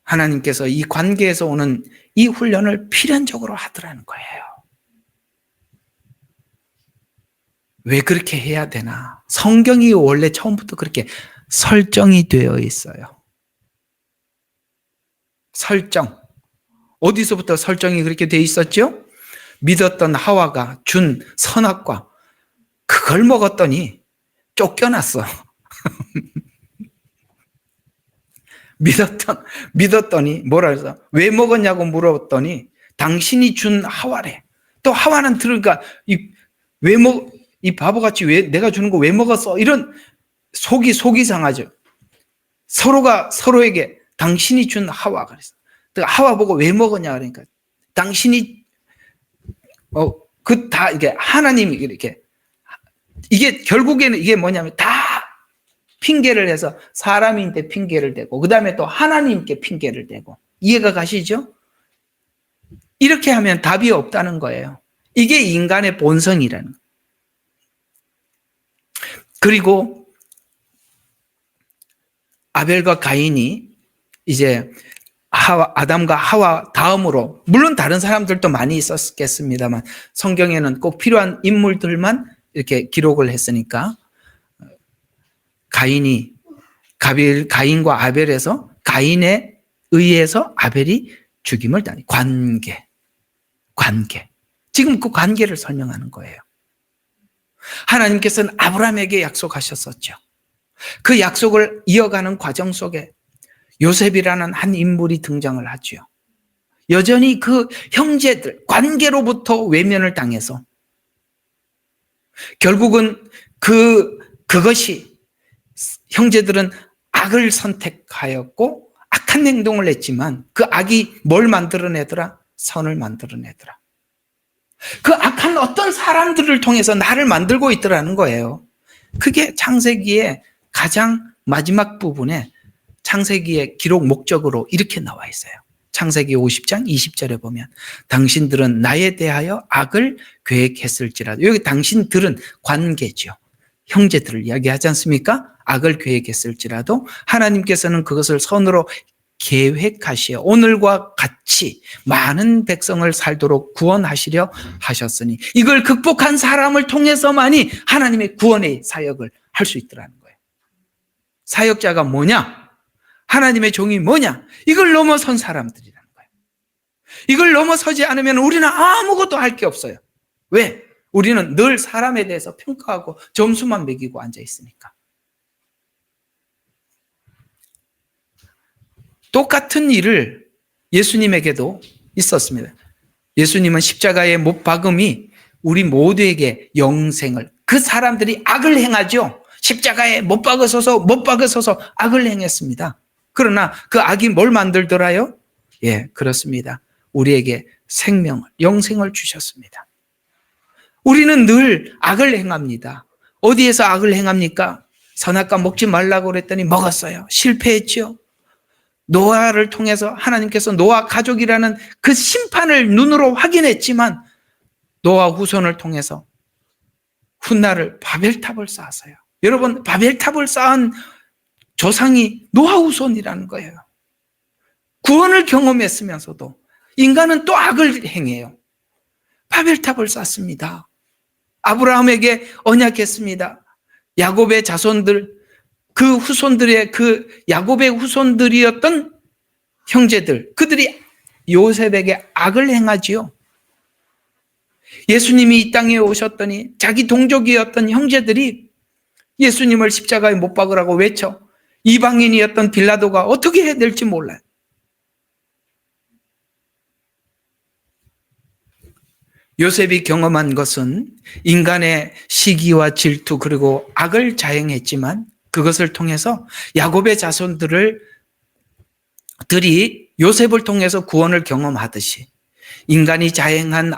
B: 하나님께서 이 관계에서 오는 이 훈련을 필연적으로 하더라는 거예요. 왜 그렇게 해야 되나? 성경이 원래 처음부터 그렇게 설정이 되어 있어요. 설정. 어디서부터 설정이 그렇게 되어 있었죠? 믿었던 하와가 준 선악과 그걸 먹었더니 쫓겨났어. 믿었더니 뭐라 해서 왜 먹었냐고 물었더니 당신이 준 하와래. 또 하와는 들으니까 이 바보같이 왜 내가 주는 거 왜 먹었어? 이런 속이 상하죠. 서로가 서로에게 당신이 준 하와 그랬어. 하와 보고 왜 먹었냐 그러니까 당신이 다 이게 하나님이 이렇게 이게 결국에는 이게 뭐냐면 다 핑계를 해서 사람인데 핑계를 대고 그다음에 또 하나님께 핑계를 대고 이해가 가시죠? 이렇게 하면 답이 없다는 거예요. 이게 인간의 본성이라는 거예요. 그리고 아벨과 가인이 이제 아담과 하와 다음으로 물론 다른 사람들도 많이 있었겠습니다만 성경에는 꼭 필요한 인물들만 이렇게 기록을 했으니까 가인과 아벨에서 가인에 의해서 아벨이 죽임을 당해. 관계. 지금 그 관계를 설명하는 거예요. 하나님께서는 아브라함에게 약속하셨었죠. 그 약속을 이어가는 과정 속에 요셉이라는 한 인물이 등장을 하죠. 여전히 그 형제들, 관계로부터 외면을 당해서 결국은 그것이 형제들은 악을 선택하였고 악한 행동을 했지만 그 악이 뭘 만들어내더라? 선을 만들어내더라. 그 악한 어떤 사람들을 통해서 나를 만들고 있더라는 거예요. 그게 창세기의 가장 마지막 부분에 창세기의 기록 목적으로 이렇게 나와 있어요. 창세기 50장 20절에 보면 당신들은 나에 대하여 악을 계획했을지라도, 여기 당신들은 관계죠. 형제들을 이야기하지 않습니까? 악을 계획했을지라도 하나님께서는 그것을 선으로 계획하시어 오늘과 같이 많은 백성을 살도록 구원하시려 하셨으니, 이걸 극복한 사람을 통해서만이 하나님의 구원의 사역을 할 수 있더라는 거예요. 사역자가 뭐냐? 하나님의 종이 뭐냐? 이걸 넘어선 사람들이라는 거예요. 이걸 넘어서지 않으면 우리는 아무것도 할 게 없어요. 왜? 우리는 늘 사람에 대해서 평가하고 점수만 매기고 앉아 있으니까. 똑같은 일을 예수님에게도 있었습니다. 예수님은 십자가의 못 박음이 우리 모두에게 영생을, 그 사람들이 악을 행하죠. 십자가에 못 박으소서 악을 행했습니다. 그러나 그 악이 뭘 만들더라요? 예, 그렇습니다. 우리에게 생명을, 영생을 주셨습니다. 우리는 늘 악을 행합니다. 어디에서 악을 행합니까? 선악과 먹지 말라고 그랬더니 먹었어요. 실패했죠. 노아를 통해서 하나님께서 노아 가족이라는 그 심판을 눈으로 확인했지만 노아 후손을 통해서 훗날을 바벨탑을 쌓았어요. 여러분, 바벨탑을 쌓은 조상이 노아 후손이라는 거예요. 구원을 경험했으면서도 인간은 또 악을 행해요. 바벨탑을 쌓습니다. 아브라함에게 언약했습니다. 야곱의 자손들, 그 후손들의, 그 야곱의 후손들이었던 형제들, 그들이 요셉에게 악을 행하지요. 예수님이 이 땅에 오셨더니 자기 동족이었던 형제들이 예수님을 십자가에 못 박으라고 외쳐 이방인이었던 빌라도가 어떻게 해야 될지 몰라요. 요셉이 경험한 것은 인간의 시기와 질투 그리고 악을 자행했지만 그것을 통해서 야곱의 자손들이 요셉을 통해서 구원을 경험하듯이 인간이 자행한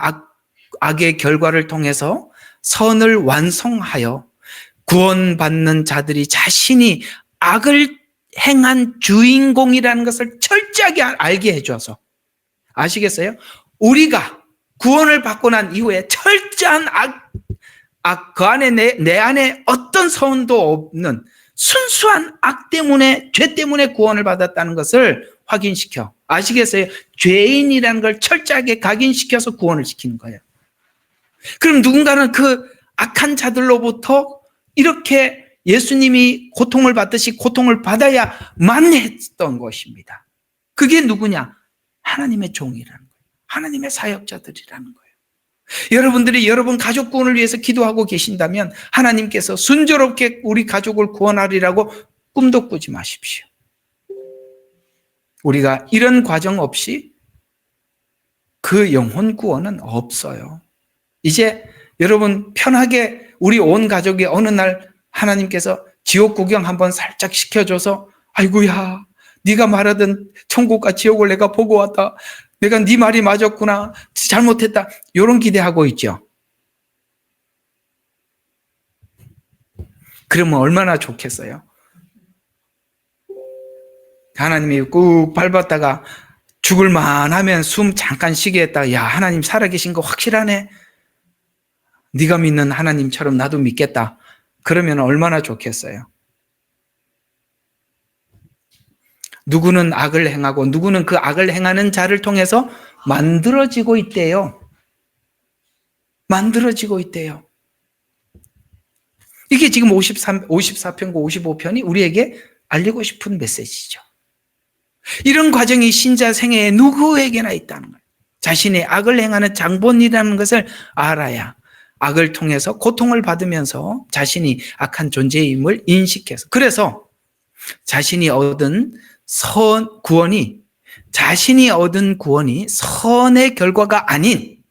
B: 악의 결과를 통해서 선을 완성하여 구원받는 자들이 자신이 악을 행한 주인공이라는 것을 철저하게 알게 해줘서, 아시겠어요? 우리가 구원을 받고 난 이후에 철저한 그 안에 내 안에 어떤 선도 없는 순수한 악 때문에, 죄 때문에 구원을 받았다는 것을 확인시켜. 아시겠어요? 죄인이라는 걸 철저하게 각인시켜서 구원을 시키는 거예요. 그럼 누군가는 그 악한 자들로부터 이렇게 예수님이 고통을 받듯이 고통을 받아야만 했던 것입니다. 그게 누구냐? 하나님의 종이라는 거예요. 하나님의 사역자들이라는 거예요. 여러분들이 여러분 가족 구원을 위해서 기도하고 계신다면 하나님께서 순조롭게 우리 가족을 구원하리라고 꿈도 꾸지 마십시오. 우리가 이런 과정 없이 그 영혼 구원은 없어요. 이제 여러분 편하게 우리 온 가족이 어느 날 하나님께서 지옥 구경 한번 살짝 시켜줘서 아이고야 네가 말하던 천국과 지옥을 내가 보고 왔다. 내가 네 말이 맞았구나. 잘못했다. 이런 기대하고 있죠. 그러면 얼마나 좋겠어요. 하나님이 꾹 밟았다가 죽을 만하면 숨 잠깐 쉬게 했다가 야 하나님 살아계신 거 확실하네. 네가 믿는 하나님처럼 나도 믿겠다. 그러면 얼마나 좋겠어요. 누구는 악을 행하고 누구는 그 악을 행하는 자를 통해서 만들어지고 있대요. 만들어지고 있대요. 이게 지금 54편과 55편이 우리에게 알리고 싶은 메시지죠. 이런 과정이 신자 생애에 누구에게나 있다는 거예요. 자신의 악을 행하는 장본이라는 것을 알아야 악을 통해서 고통을 받으면서 자신이 악한 존재임을 인식해서, 그래서 자신이 얻은 구원이 선의 결과가 아닌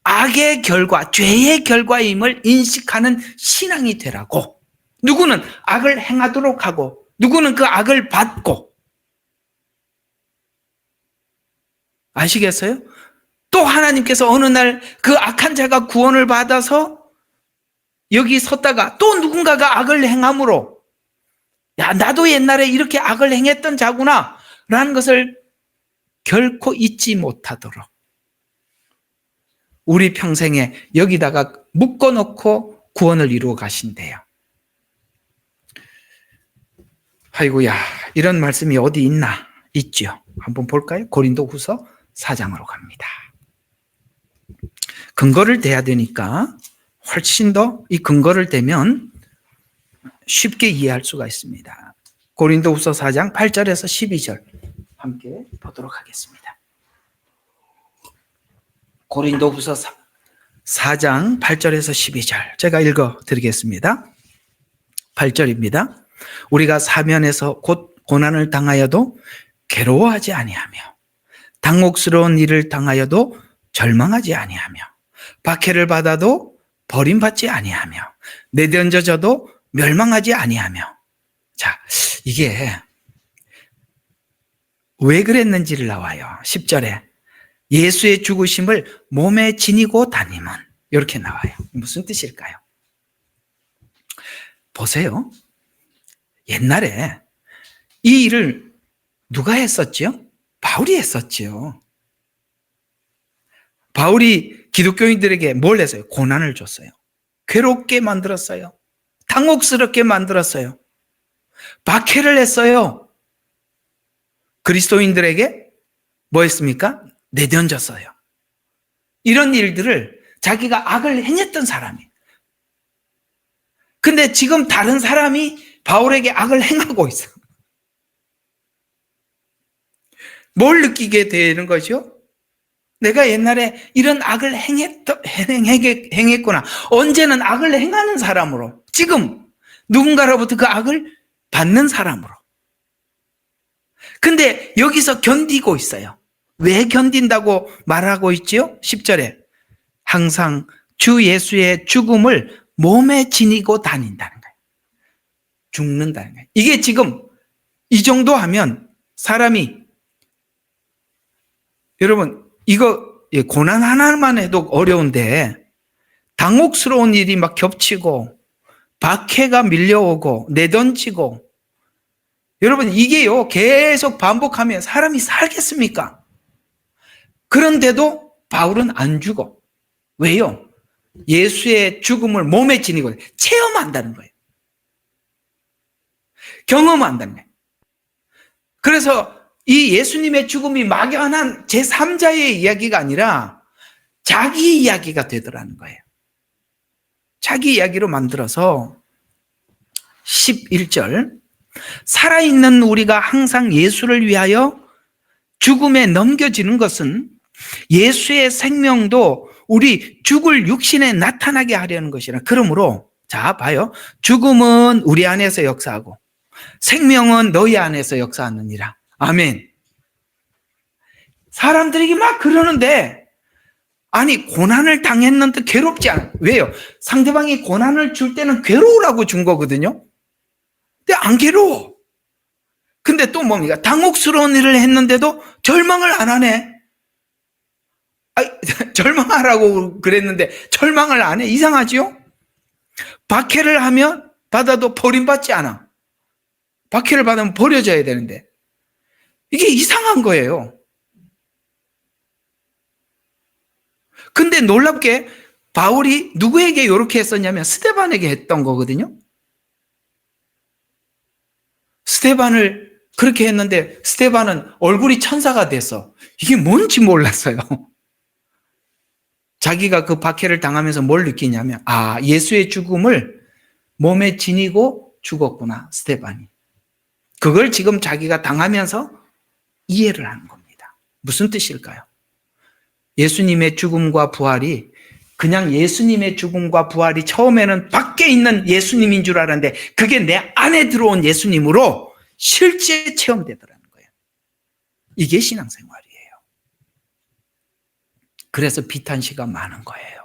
B: 악의 결과, 죄의 결과임을 인식하는 신앙이 되라고. 누구는 악을 행하도록 하고 누구는 그 악을 받고. 아시겠어요? 또 하나님께서 어느 날 그 악한 자가 구원을 받아서 여기 섰다가 또 누군가가 악을 행함으로, 야, 나도 옛날에 이렇게 악을 행했던 자구나 라는 것을 결코 잊지 못하도록 우리 평생에 여기다가 묶어놓고 구원을 이루어 가신대요. 아이고야, 이런 말씀이 어디 있나? 있죠. 한번 볼까요? 고린도후서 4장으로 갑니다. 근거를 대야 되니까 훨씬 더 이 근거를 대면 쉽게 이해할 수가 있습니다. 고린도후서 4장 8절에서 12절 함께 보도록 하겠습니다. 고린도후서 4장 8절에서 12절 제가 읽어 드리겠습니다. 8절입니다. 우리가 사면에서 곧 고난을 당하여도 괴로워하지 아니하며 당혹스러운 일을 당하여도 절망하지 아니하며 박해를 받아도 버림받지 아니하며 내던져져도 멸망하지 아니하며. 자, 이게 왜 그랬는지를 나와요. 10절에 예수의 죽으심을 몸에 지니고 다님은, 이렇게 나와요. 무슨 뜻일까요? 보세요. 옛날에 이 일을 누가 했었죠? 바울이 했었죠. 바울이 기독교인들에게 뭘 했어요? 고난을 줬어요. 괴롭게 만들었어요. 당혹스럽게 만들었어요. 박해를 했어요. 그리스도인들에게 뭐 했습니까? 내던졌어요. 이런 일들을 자기가 악을 행했던 사람이. 근데 지금 다른 사람이 바울에게 악을 행하고 있어. 뭘 느끼게 되는 거죠? 내가 옛날에 이런 악을 행했구나. 언제는 악을 행하는 사람으로, 지금 누군가로부터 그 악을 받는 사람으로. 근데 여기서 견디고 있어요. 왜 견딘다고 말하고 있지요? 10절에 항상 주 예수의 죽음을 몸에 지니고 다닌다는 거예요. 죽는다는 거예요. 이게 지금 이 정도 하면 사람이, 여러분 이거 고난 하나만 해도 어려운데 당혹스러운 일이 막 겹치고 박해가 밀려오고 내던지고, 여러분 이게요 계속 반복하면 사람이 살겠습니까? 그런데도 바울은 안 죽어. 왜요? 예수의 죽음을 몸에 지니고 체험한다는 거예요. 경험한다는 거예요. 그래서 이 예수님의 죽음이 막연한 제3자의 이야기가 아니라 자기 이야기가 되더라는 거예요. 자기 이야기로 만들어서 11절 살아있는 우리가 항상 예수를 위하여 죽음에 넘겨지는 것은 예수의 생명도 우리 죽을 육신에 나타나게 하려는 것이라. 그러므로 자 봐요. 죽음은 우리 안에서 역사하고 생명은 너희 안에서 역사하느니라. 아멘. 사람들이 막 그러는데, 아니 고난을 당했는데 괴롭지 않아. 왜요? 상대방이 고난을 줄 때는 괴로우라고 준 거거든요. 근데 안 괴로워. 근데 또 뭡니까? 당혹스러운 일을 했는데도 절망을 안 하네. 절망하라고 그랬는데 절망을 안 해. 이상하지요? 박해를 하면 받아도 버림받지 않아. 박해를 받으면 버려져야 되는데 이게 이상한 거예요. 근데 놀랍게 바울이 누구에게 이렇게 했었냐면 스데반에게 했던 거거든요. 스데반을 그렇게 했는데 스데반은 얼굴이 천사가 돼서 이게 뭔지 몰랐어요. 자기가 그 박해를 당하면서 뭘 느끼냐면, 아, 예수의 죽음을 몸에 지니고 죽었구나, 스데반이. 그걸 지금 자기가 당하면서 이해를 하는 겁니다. 무슨 뜻일까요? 예수님의 죽음과 부활이 그냥 예수님의 죽음과 부활이 처음에는 밖에 있는 예수님인 줄 알았는데 그게 내 안에 들어온 예수님으로 실제 체험되더라는 거예요. 이게 신앙생활이에요. 그래서 비탄시가 많은 거예요.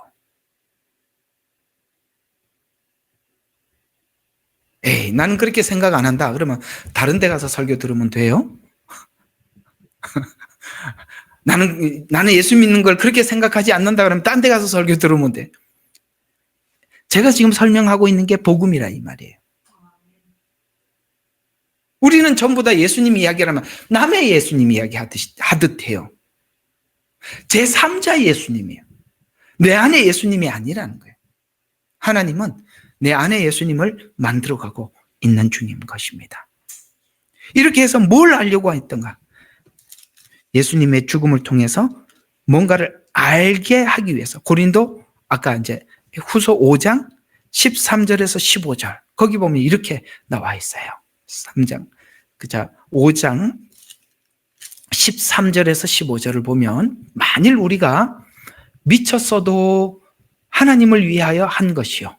B: 에이, 나는 그렇게 생각 안 한다. 그러면 다른 데 가서 설교 들으면 돼요? 나는 예수 믿는 걸 그렇게 생각하지 않는다 그러면 딴 데 가서 설교 들으면 돼. 제가 지금 설명하고 있는 게 복음이라 이 말이에요. 우리는 전부 다 예수님 이야기를 하면 남의 예수님 이야기 하듯 해요. 제3자 예수님이에요. 내 안에 예수님이 아니라는 거예요. 하나님은 내 안에 예수님을 만들어가고 있는 중인 것입니다. 이렇게 해서 뭘 알려고 했던가? 예수님의 죽음을 통해서 뭔가를 알게 하기 위해서 고린도 아까 이제 후서 5장 13절에서 15절 거기 보면 이렇게 나와 있어요. 3장 5장 13절에서 15절을 보면 만일 우리가 미쳤어도 하나님을 위하여 한 것이요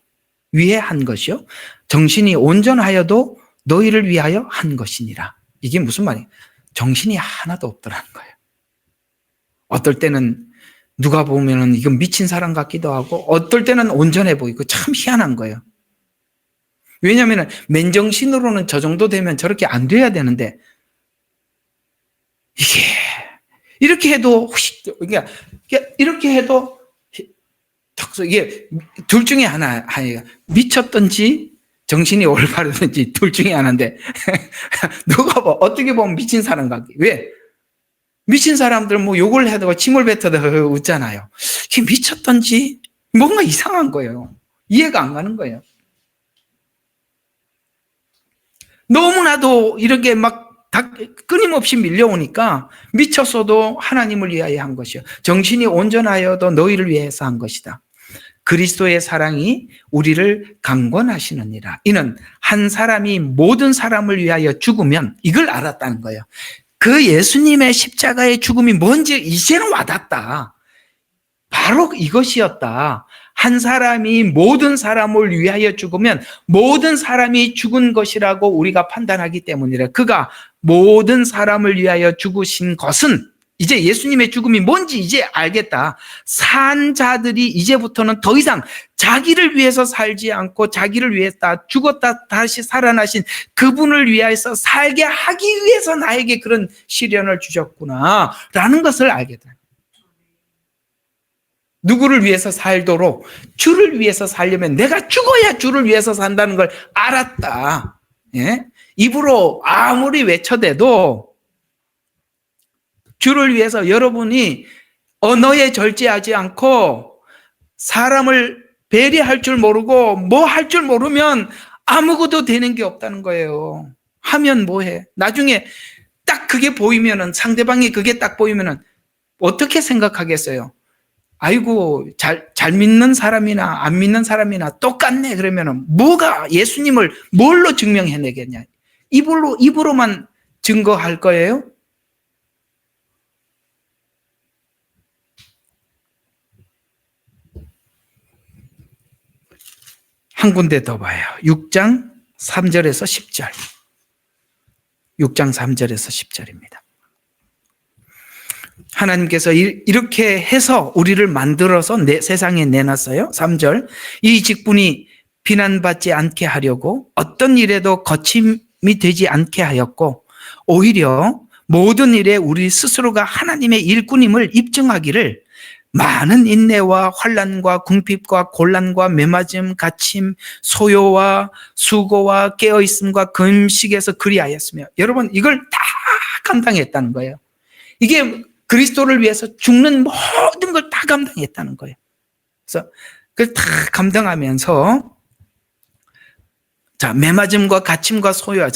B: 정신이 온전하여도 너희를 위하여 한 것이니라. 이게 무슨 말이에요? 정신이 하나도 없더라는 거예요. 어떨 때는 누가 보면은 이건 미친 사람 같기도 하고 어떨 때는 온전해 보이고 참 희한한 거예요. 왜냐하면 맨정신으로는 저 정도 되면 저렇게 안 돼야 되는데 이게 이렇게 해도 이렇게 해도 이게 둘 중에 하나예요. 미쳤든지 정신이 올바르든지 둘 중에 하나인데 누가 어떻게 보면 미친 사람 같기. 왜? 미친 사람들 뭐 욕을 해도 침을 뱉어도 웃잖아요. 이게 미쳤든지 뭔가 이상한 거예요. 이해가 안 가는 거예요. 너무나도 이렇게 막 끊임없이 밀려오니까 미쳤어도 하나님을 위하여 한 것이요 정신이 온전하여도 너희를 위해서 한 것이다. 그리스도의 사랑이 우리를 강권하시느니라. 이는 한 사람이 모든 사람을 위하여 죽으면 이걸 알았다는 거예요. 그 예수님의 십자가의 죽음이 뭔지 이제는 와닿다. 바로 이것이었다. 한 사람이 모든 사람을 위하여 죽으면 모든 사람이 죽은 것이라고 우리가 판단하기 때문이라. 그가 모든 사람을 위하여 죽으신 것은 이제 예수님의 죽음이 뭔지 이제 알겠다. 산 자들이 이제부터는 더 이상 자기를 위해서 살지 않고 자기를 위해서 죽었다 다시 살아나신 그분을 위해서 살게 하기 위해서 나에게 그런 시련을 주셨구나 라는 것을 알게 돼. 누구를 위해서 살도록 주를 위해서 살려면 내가 죽어야 주를 위해서 산다는 걸 알았다. 예? 입으로 아무리 외쳐대도 주를 위해서 여러분이 언어에 절제하지 않고 사람을 배려할 줄 모르고 뭐 할 줄 모르면 아무것도 되는 게 없다는 거예요. 하면 뭐해? 나중에 딱 그게 보이면은 상대방이 그게 딱 보이면은 어떻게 생각하겠어요? 아이고 잘 믿는 사람이나 안 믿는 사람이나 똑같네. 그러면은 뭐가 예수님을 뭘로 증명해내겠냐? 입으로만 증거할 거예요? 한 군데 더 봐요. 6장 3절에서 10절. 6장 3절에서 10절입니다. 하나님께서 이렇게 해서 우리를 만들어서 세상에 내놨어요. 3절. 이 직분이 비난받지 않게 하려고 어떤 일에도 거침이 되지 않게 하였고 오히려 모든 일에 우리 스스로가 하나님의 일꾼임을 입증하기를 많은 인내와 환난과 궁핍과 곤란과 매맞음, 갇힘, 소요와 수고와 깨어있음과 금식에서 그리하였으며 여러분 이걸 다 감당했다는 거예요. 이게 그리스도를 위해서 죽는 모든 걸 다 감당했다는 거예요. 그래서 그걸 다 감당하면서 자 매맞음과 갇힘과 소요,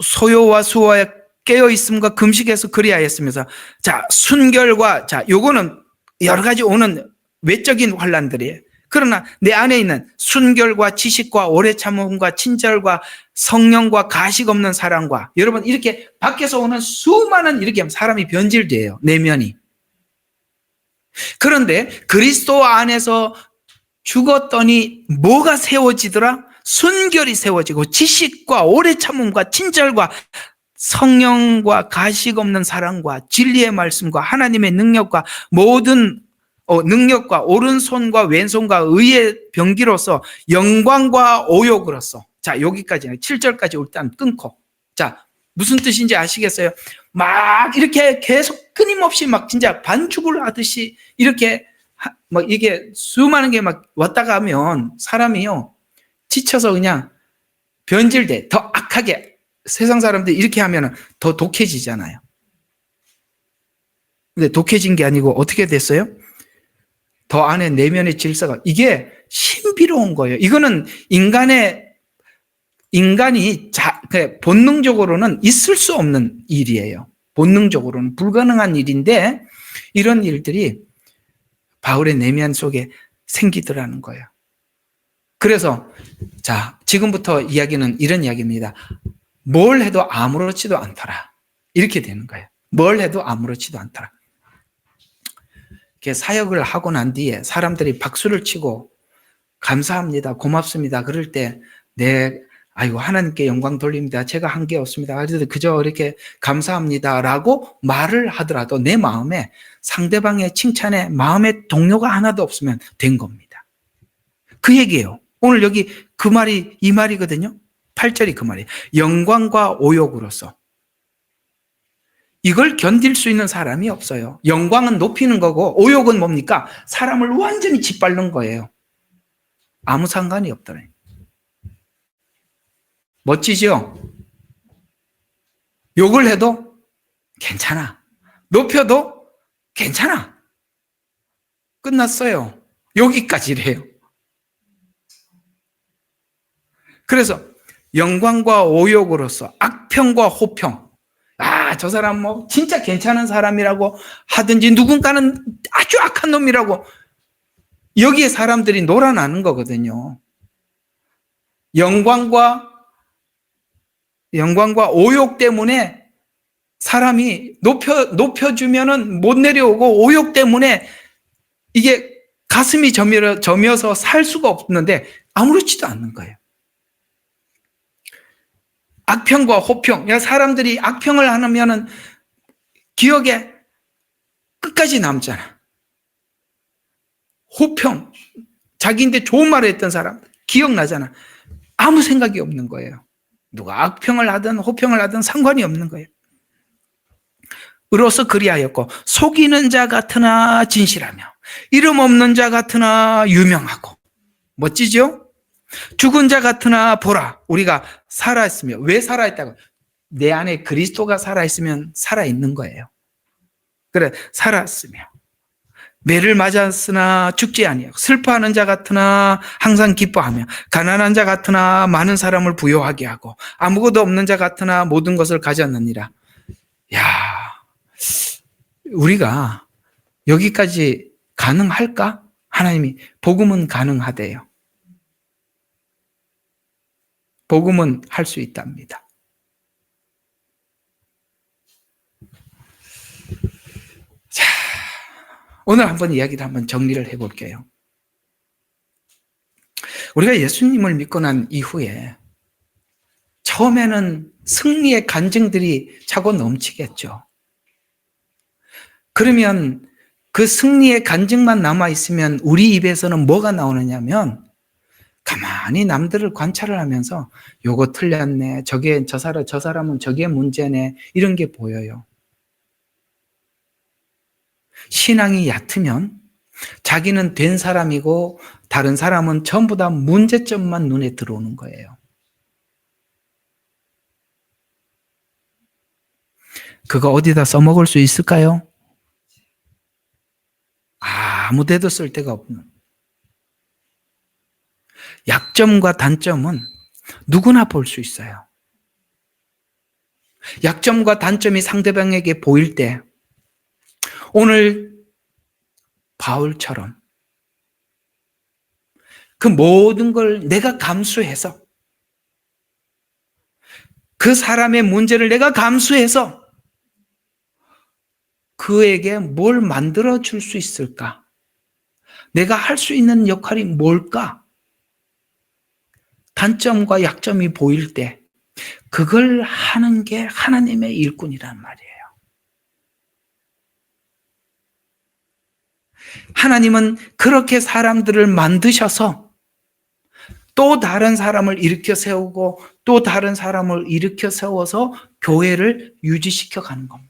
B: 소요와 수고와 깨어있음과 금식에서 그리하였으면서 자 순결과 자 요거는 여러 가지 오는 외적인 환란들이에요. 그러나 내 안에 있는 순결과 지식과 오래 참음과 친절과 성령과 가식 없는 사랑과 여러분 이렇게 밖에서 오는 수많은 이렇게 하면 사람이 변질돼요. 내면이. 그런데 그리스도 안에서 죽었더니 뭐가 세워지더라? 순결이 세워지고 지식과 오래 참음과 친절과 성령과 가식 없는 사랑과 진리의 말씀과 하나님의 능력과 모든 능력과 오른손과 왼손과 의의 병기로서 영광과 오욕으로서. 자, 여기까지는 7절까지 일단 끊고. 자, 무슨 뜻인지 아시겠어요? 막 이렇게 계속 끊임없이 막 진짜 반죽을 하듯이 이렇게 막 이게 수많은 게 막 왔다 가면 사람이요 지쳐서 그냥 변질돼. 더 악하게. 세상 사람들이 이렇게 하면 더 독해지잖아요. 근데 독해진 게 아니고 어떻게 됐어요? 더 안에 내면의 질서가, 이게 신비로운 거예요. 이거는 인간이 본능적으로는 있을 수 없는 일이에요. 본능적으로는 불가능한 일인데 이런 일들이 바울의 내면 속에 생기더라는 거예요. 그래서 자, 지금부터 이야기는 이런 이야기입니다. 뭘 해도 아무렇지도 않더라. 이렇게 되는 거예요. 뭘 해도 아무렇지도 않더라. 이렇게 사역을 하고 난 뒤에 사람들이 박수를 치고 감사합니다, 고맙습니다. 그럴 때 아이고 하나님께 영광 돌립니다. 제가 한 게 없습니다. 그래도 그저 이렇게 감사합니다라고 말을 하더라도 내 마음에 상대방의 칭찬에 마음의 동요가 하나도 없으면 된 겁니다. 그 얘기예요. 오늘 여기 그 말이 이 말이거든요. 8절이 그 말이에요. 영광과 오욕으로서. 이걸 견딜 수 있는 사람이 없어요. 영광은 높이는 거고 오욕은 뭡니까? 사람을 완전히 짓밟는 거예요. 아무 상관이 없더래. 멋지죠? 욕을 해도 괜찮아. 높여도 괜찮아. 끝났어요. 여기까지래요. 그래서 영광과 오욕으로서 악평과 호평. 저 사람 뭐 진짜 괜찮은 사람이라고 하든지 누군가는 아주 악한 놈이라고 여기에 사람들이 놀아나는 거거든요. 영광과 오욕 때문에 사람이 높여주면은 못 내려오고 오욕 때문에 이게 가슴이 저며서 살 수가 없는데 아무렇지도 않는 거예요. 악평과 호평. 사람들이 악평을 하면은 기억에 끝까지 남잖아. 호평. 자기인데 좋은 말을 했던 사람 기억나잖아. 아무 생각이 없는 거예요. 누가 악평을 하든 호평을 하든 상관이 없는 거예요. 으로서 그리하였고 속이는 자 같으나 진실하며 이름 없는 자 같으나 유명하고. 멋지죠? 죽은 자 같으나 보라, 우리가 살아있으며. 왜 살아있다고? 내 안에 그리스도가 살아있으면 살아있는 거예요. 그래, 살았으며 매를 맞았으나 죽지 아니하고 슬퍼하는 자 같으나 항상 기뻐하며 가난한 자 같으나 많은 사람을 부요하게 하고 아무것도 없는 자 같으나 모든 것을 가졌느니라. 우리가 여기까지 가능할까? 하나님이 복음은 가능하대요. 복음은 할 수 있답니다. 자, 오늘 한번 이야기를 한번 정리를 해볼게요. 우리가 예수님을 믿고 난 이후에 처음에는 승리의 간증들이 차고 넘치겠죠. 그러면 그 승리의 간증만 남아있으면 우리 입에서는 뭐가 나오느냐면 가만히 남들을 관찰을 하면서 요거 틀렸네, 저 사람은 저게 문제네, 이런 게 보여요. 신앙이 얕으면 자기는 된 사람이고 다른 사람은 전부 다 문제점만 눈에 들어오는 거예요. 그거 어디다 써먹을 수 있을까요? 아무 데도 쓸 데가 없는. 약점과 단점은 누구나 볼 수 있어요. 약점과 단점이 상대방에게 보일 때 오늘 바울처럼 그 모든 걸 내가 감수해서 그 사람의 문제를 내가 감수해서 그에게 뭘 만들어 줄 수 있을까? 내가 할 수 있는 역할이 뭘까? 단점과 약점이 보일 때 그걸 하는 게 하나님의 일꾼이란 말이에요. 하나님은 그렇게 사람들을 만드셔서 또 다른 사람을 일으켜 세우고 또 다른 사람을 일으켜 세워서 교회를 유지시켜 가는 겁니다.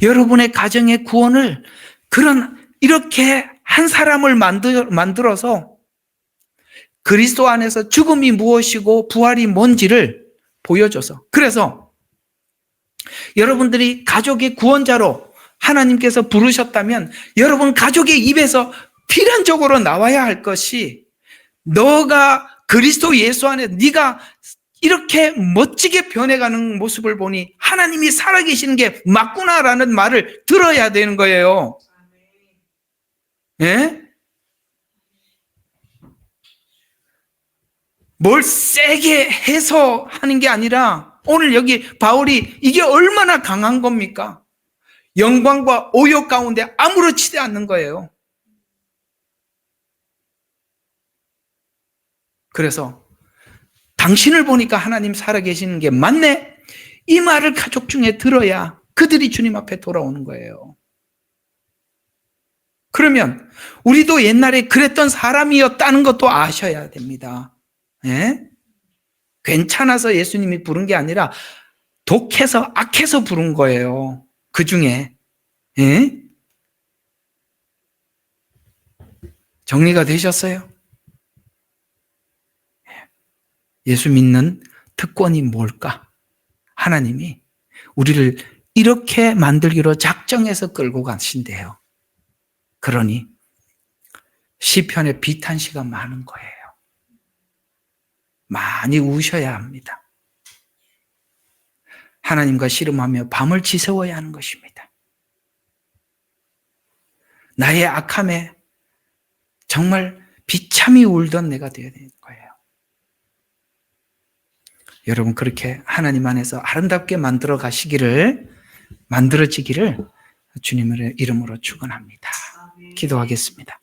B: 여러분의 가정의 구원을 이렇게 한 사람을 만들어서 그리스도 안에서 죽음이 무엇이고 부활이 뭔지를 보여줘서, 그래서 여러분들이 가족의 구원자로 하나님께서 부르셨다면 여러분 가족의 입에서 필연적으로 나와야 할 것이, 너가 그리스도 예수 안에 네가 이렇게 멋지게 변해가는 모습을 보니 하나님이 살아계시는 게 맞구나라는 말을 들어야 되는 거예요. 예? 뭘 세게 해서 하는 게 아니라, 오늘 여기 바울이 이게 얼마나 강한 겁니까? 영광과 오욕 가운데 아무렇지도 않는 거예요. 그래서 당신을 보니까 하나님 살아계시는 게 맞네, 이 말을 가족 중에 들어야 그들이 주님 앞에 돌아오는 거예요. 그러면 우리도 옛날에 그랬던 사람이었다는 것도 아셔야 됩니다. 예? 괜찮아서 예수님이 부른 게 아니라 독해서 악해서 부른 거예요. 그 중에. 예? 정리가 되셨어요? 예수 믿는 특권이 뭘까? 하나님이 우리를 이렇게 만들기로 작정해서 끌고 가신대요. 그러니 시편에 비탄시가 많은 거예요. 많이 우셔야 합니다. 하나님과 씨름하며 밤을 지새워야 하는 것입니다. 나의 악함에 정말 비참히 울던 내가 되어야 되는 거예요. 여러분, 그렇게 하나님 안에서 아름답게 만들어지기를 주님의 이름으로 축원합니다. 기도하겠습니다.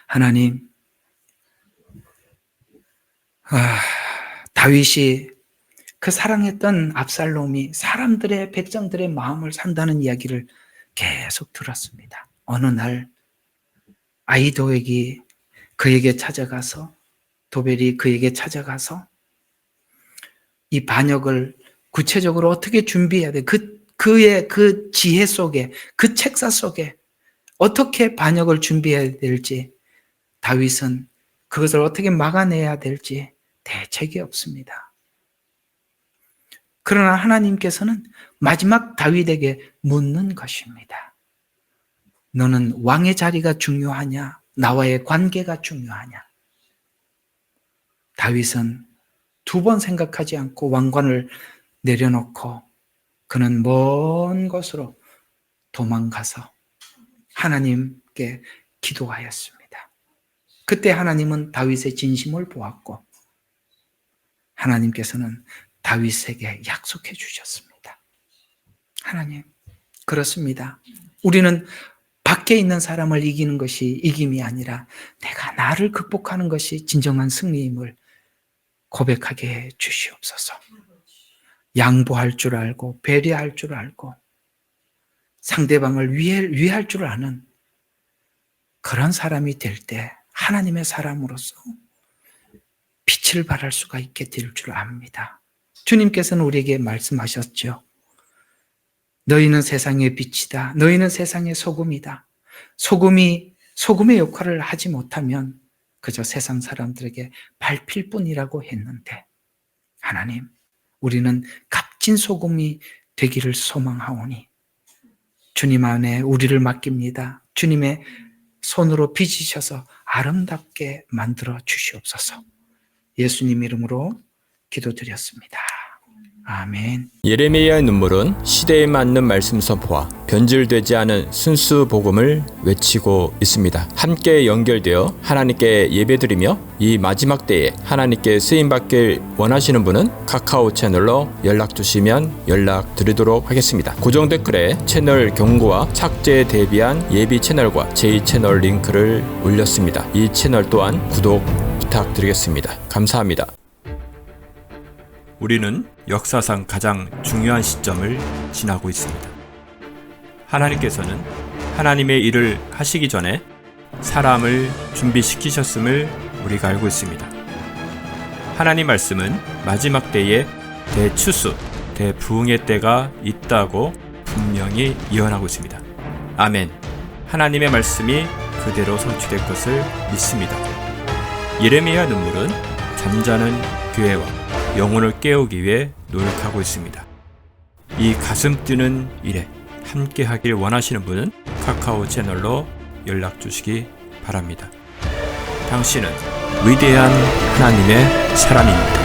B: 하나님, 다윗이 그 사랑했던 압살롬이 사람들의, 백성들의 마음을 산다는 이야기를 계속 들었습니다. 어느 날 아히도백이 그에게 찾아가서, 도벨이 그에게 찾아가서 이 반역을 구체적으로 어떻게 준비해야 돼, 그의 그 지혜 속에, 그 책사 속에 어떻게 반역을 준비해야 될지, 다윗은 그것을 어떻게 막아내야 될지 대책이 없습니다. 그러나 하나님께서는 마지막 다윗에게 묻는 것입니다. 너는 왕의 자리가 중요하냐? 나와의 관계가 중요하냐? 다윗은 두 번 생각하지 않고 왕관을 내려놓고 그는 먼 곳으로 도망가서 하나님께 기도하였습니다. 그때 하나님은 다윗의 진심을 보았고 하나님께서는 다윗에게 약속해 주셨습니다. 하나님, 그렇습니다. 우리는 밖에 있는 사람을 이기는 것이 이김이 아니라 내가 나를 극복하는 것이 진정한 승리임을 고백하게 해 주시옵소서. 양보할 줄 알고 배려할 줄 알고 상대방을 위할 줄 아는 그런 사람이 될 때 하나님의 사람으로서 빛을 발할 수가 있게 될 줄 압니다. 주님께서는 우리에게 말씀하셨죠. 너희는 세상의 빛이다. 너희는 세상의 소금이다. 소금의 역할을 하지 못하면 그저 세상 사람들에게 밟힐 뿐이라고 했는데, 하나님, 우리는 값진 소금이 되기를 소망하오니 주님 안에 우리를 맡깁니다. 주님의 손으로 빚으셔서 아름답게 만들어 주시옵소서. 예수님 이름으로 기도드렸습니다. 아멘.
A: 예레미야의 눈물은 시대에 맞는 말씀 선포와 변질되지 않은 순수 복음을 외치고 있습니다. 함께 연결되어 하나님께 예배드리며 이 마지막 때에 하나님께 쓰임받길 원하시는 분은 카카오 채널로 연락 주시면 연락드리도록 하겠습니다. 고정 댓글에 채널 경고와 착제에 대비한 예비 채널과 제2채널 링크를 올렸습니다. 이 채널 또한 구독 부탁드리겠습니다. 감사합니다. 우리는 역사상 가장 중요한 시점을 지나고 있습니다. 하나님께서는 하나님의 일을 하시기 전에 사람을 준비시키셨음을 우리가 알고 있습니다. 하나님 말씀은 마지막 때에 대추수, 대부흥의 때가 있다고 분명히 예언하고 있습니다. 아멘. 하나님의 말씀이 그대로 성취될 것을 믿습니다. 예레미야 눈물은 잠자는 교회와 영혼을 깨우기 위해 노력하고 있습니다. 이 가슴 뛰는 일에 함께 하길 원하시는 분은 카카오 채널로 연락 주시기 바랍니다. 당신은 위대한 하나님의 사람입니다.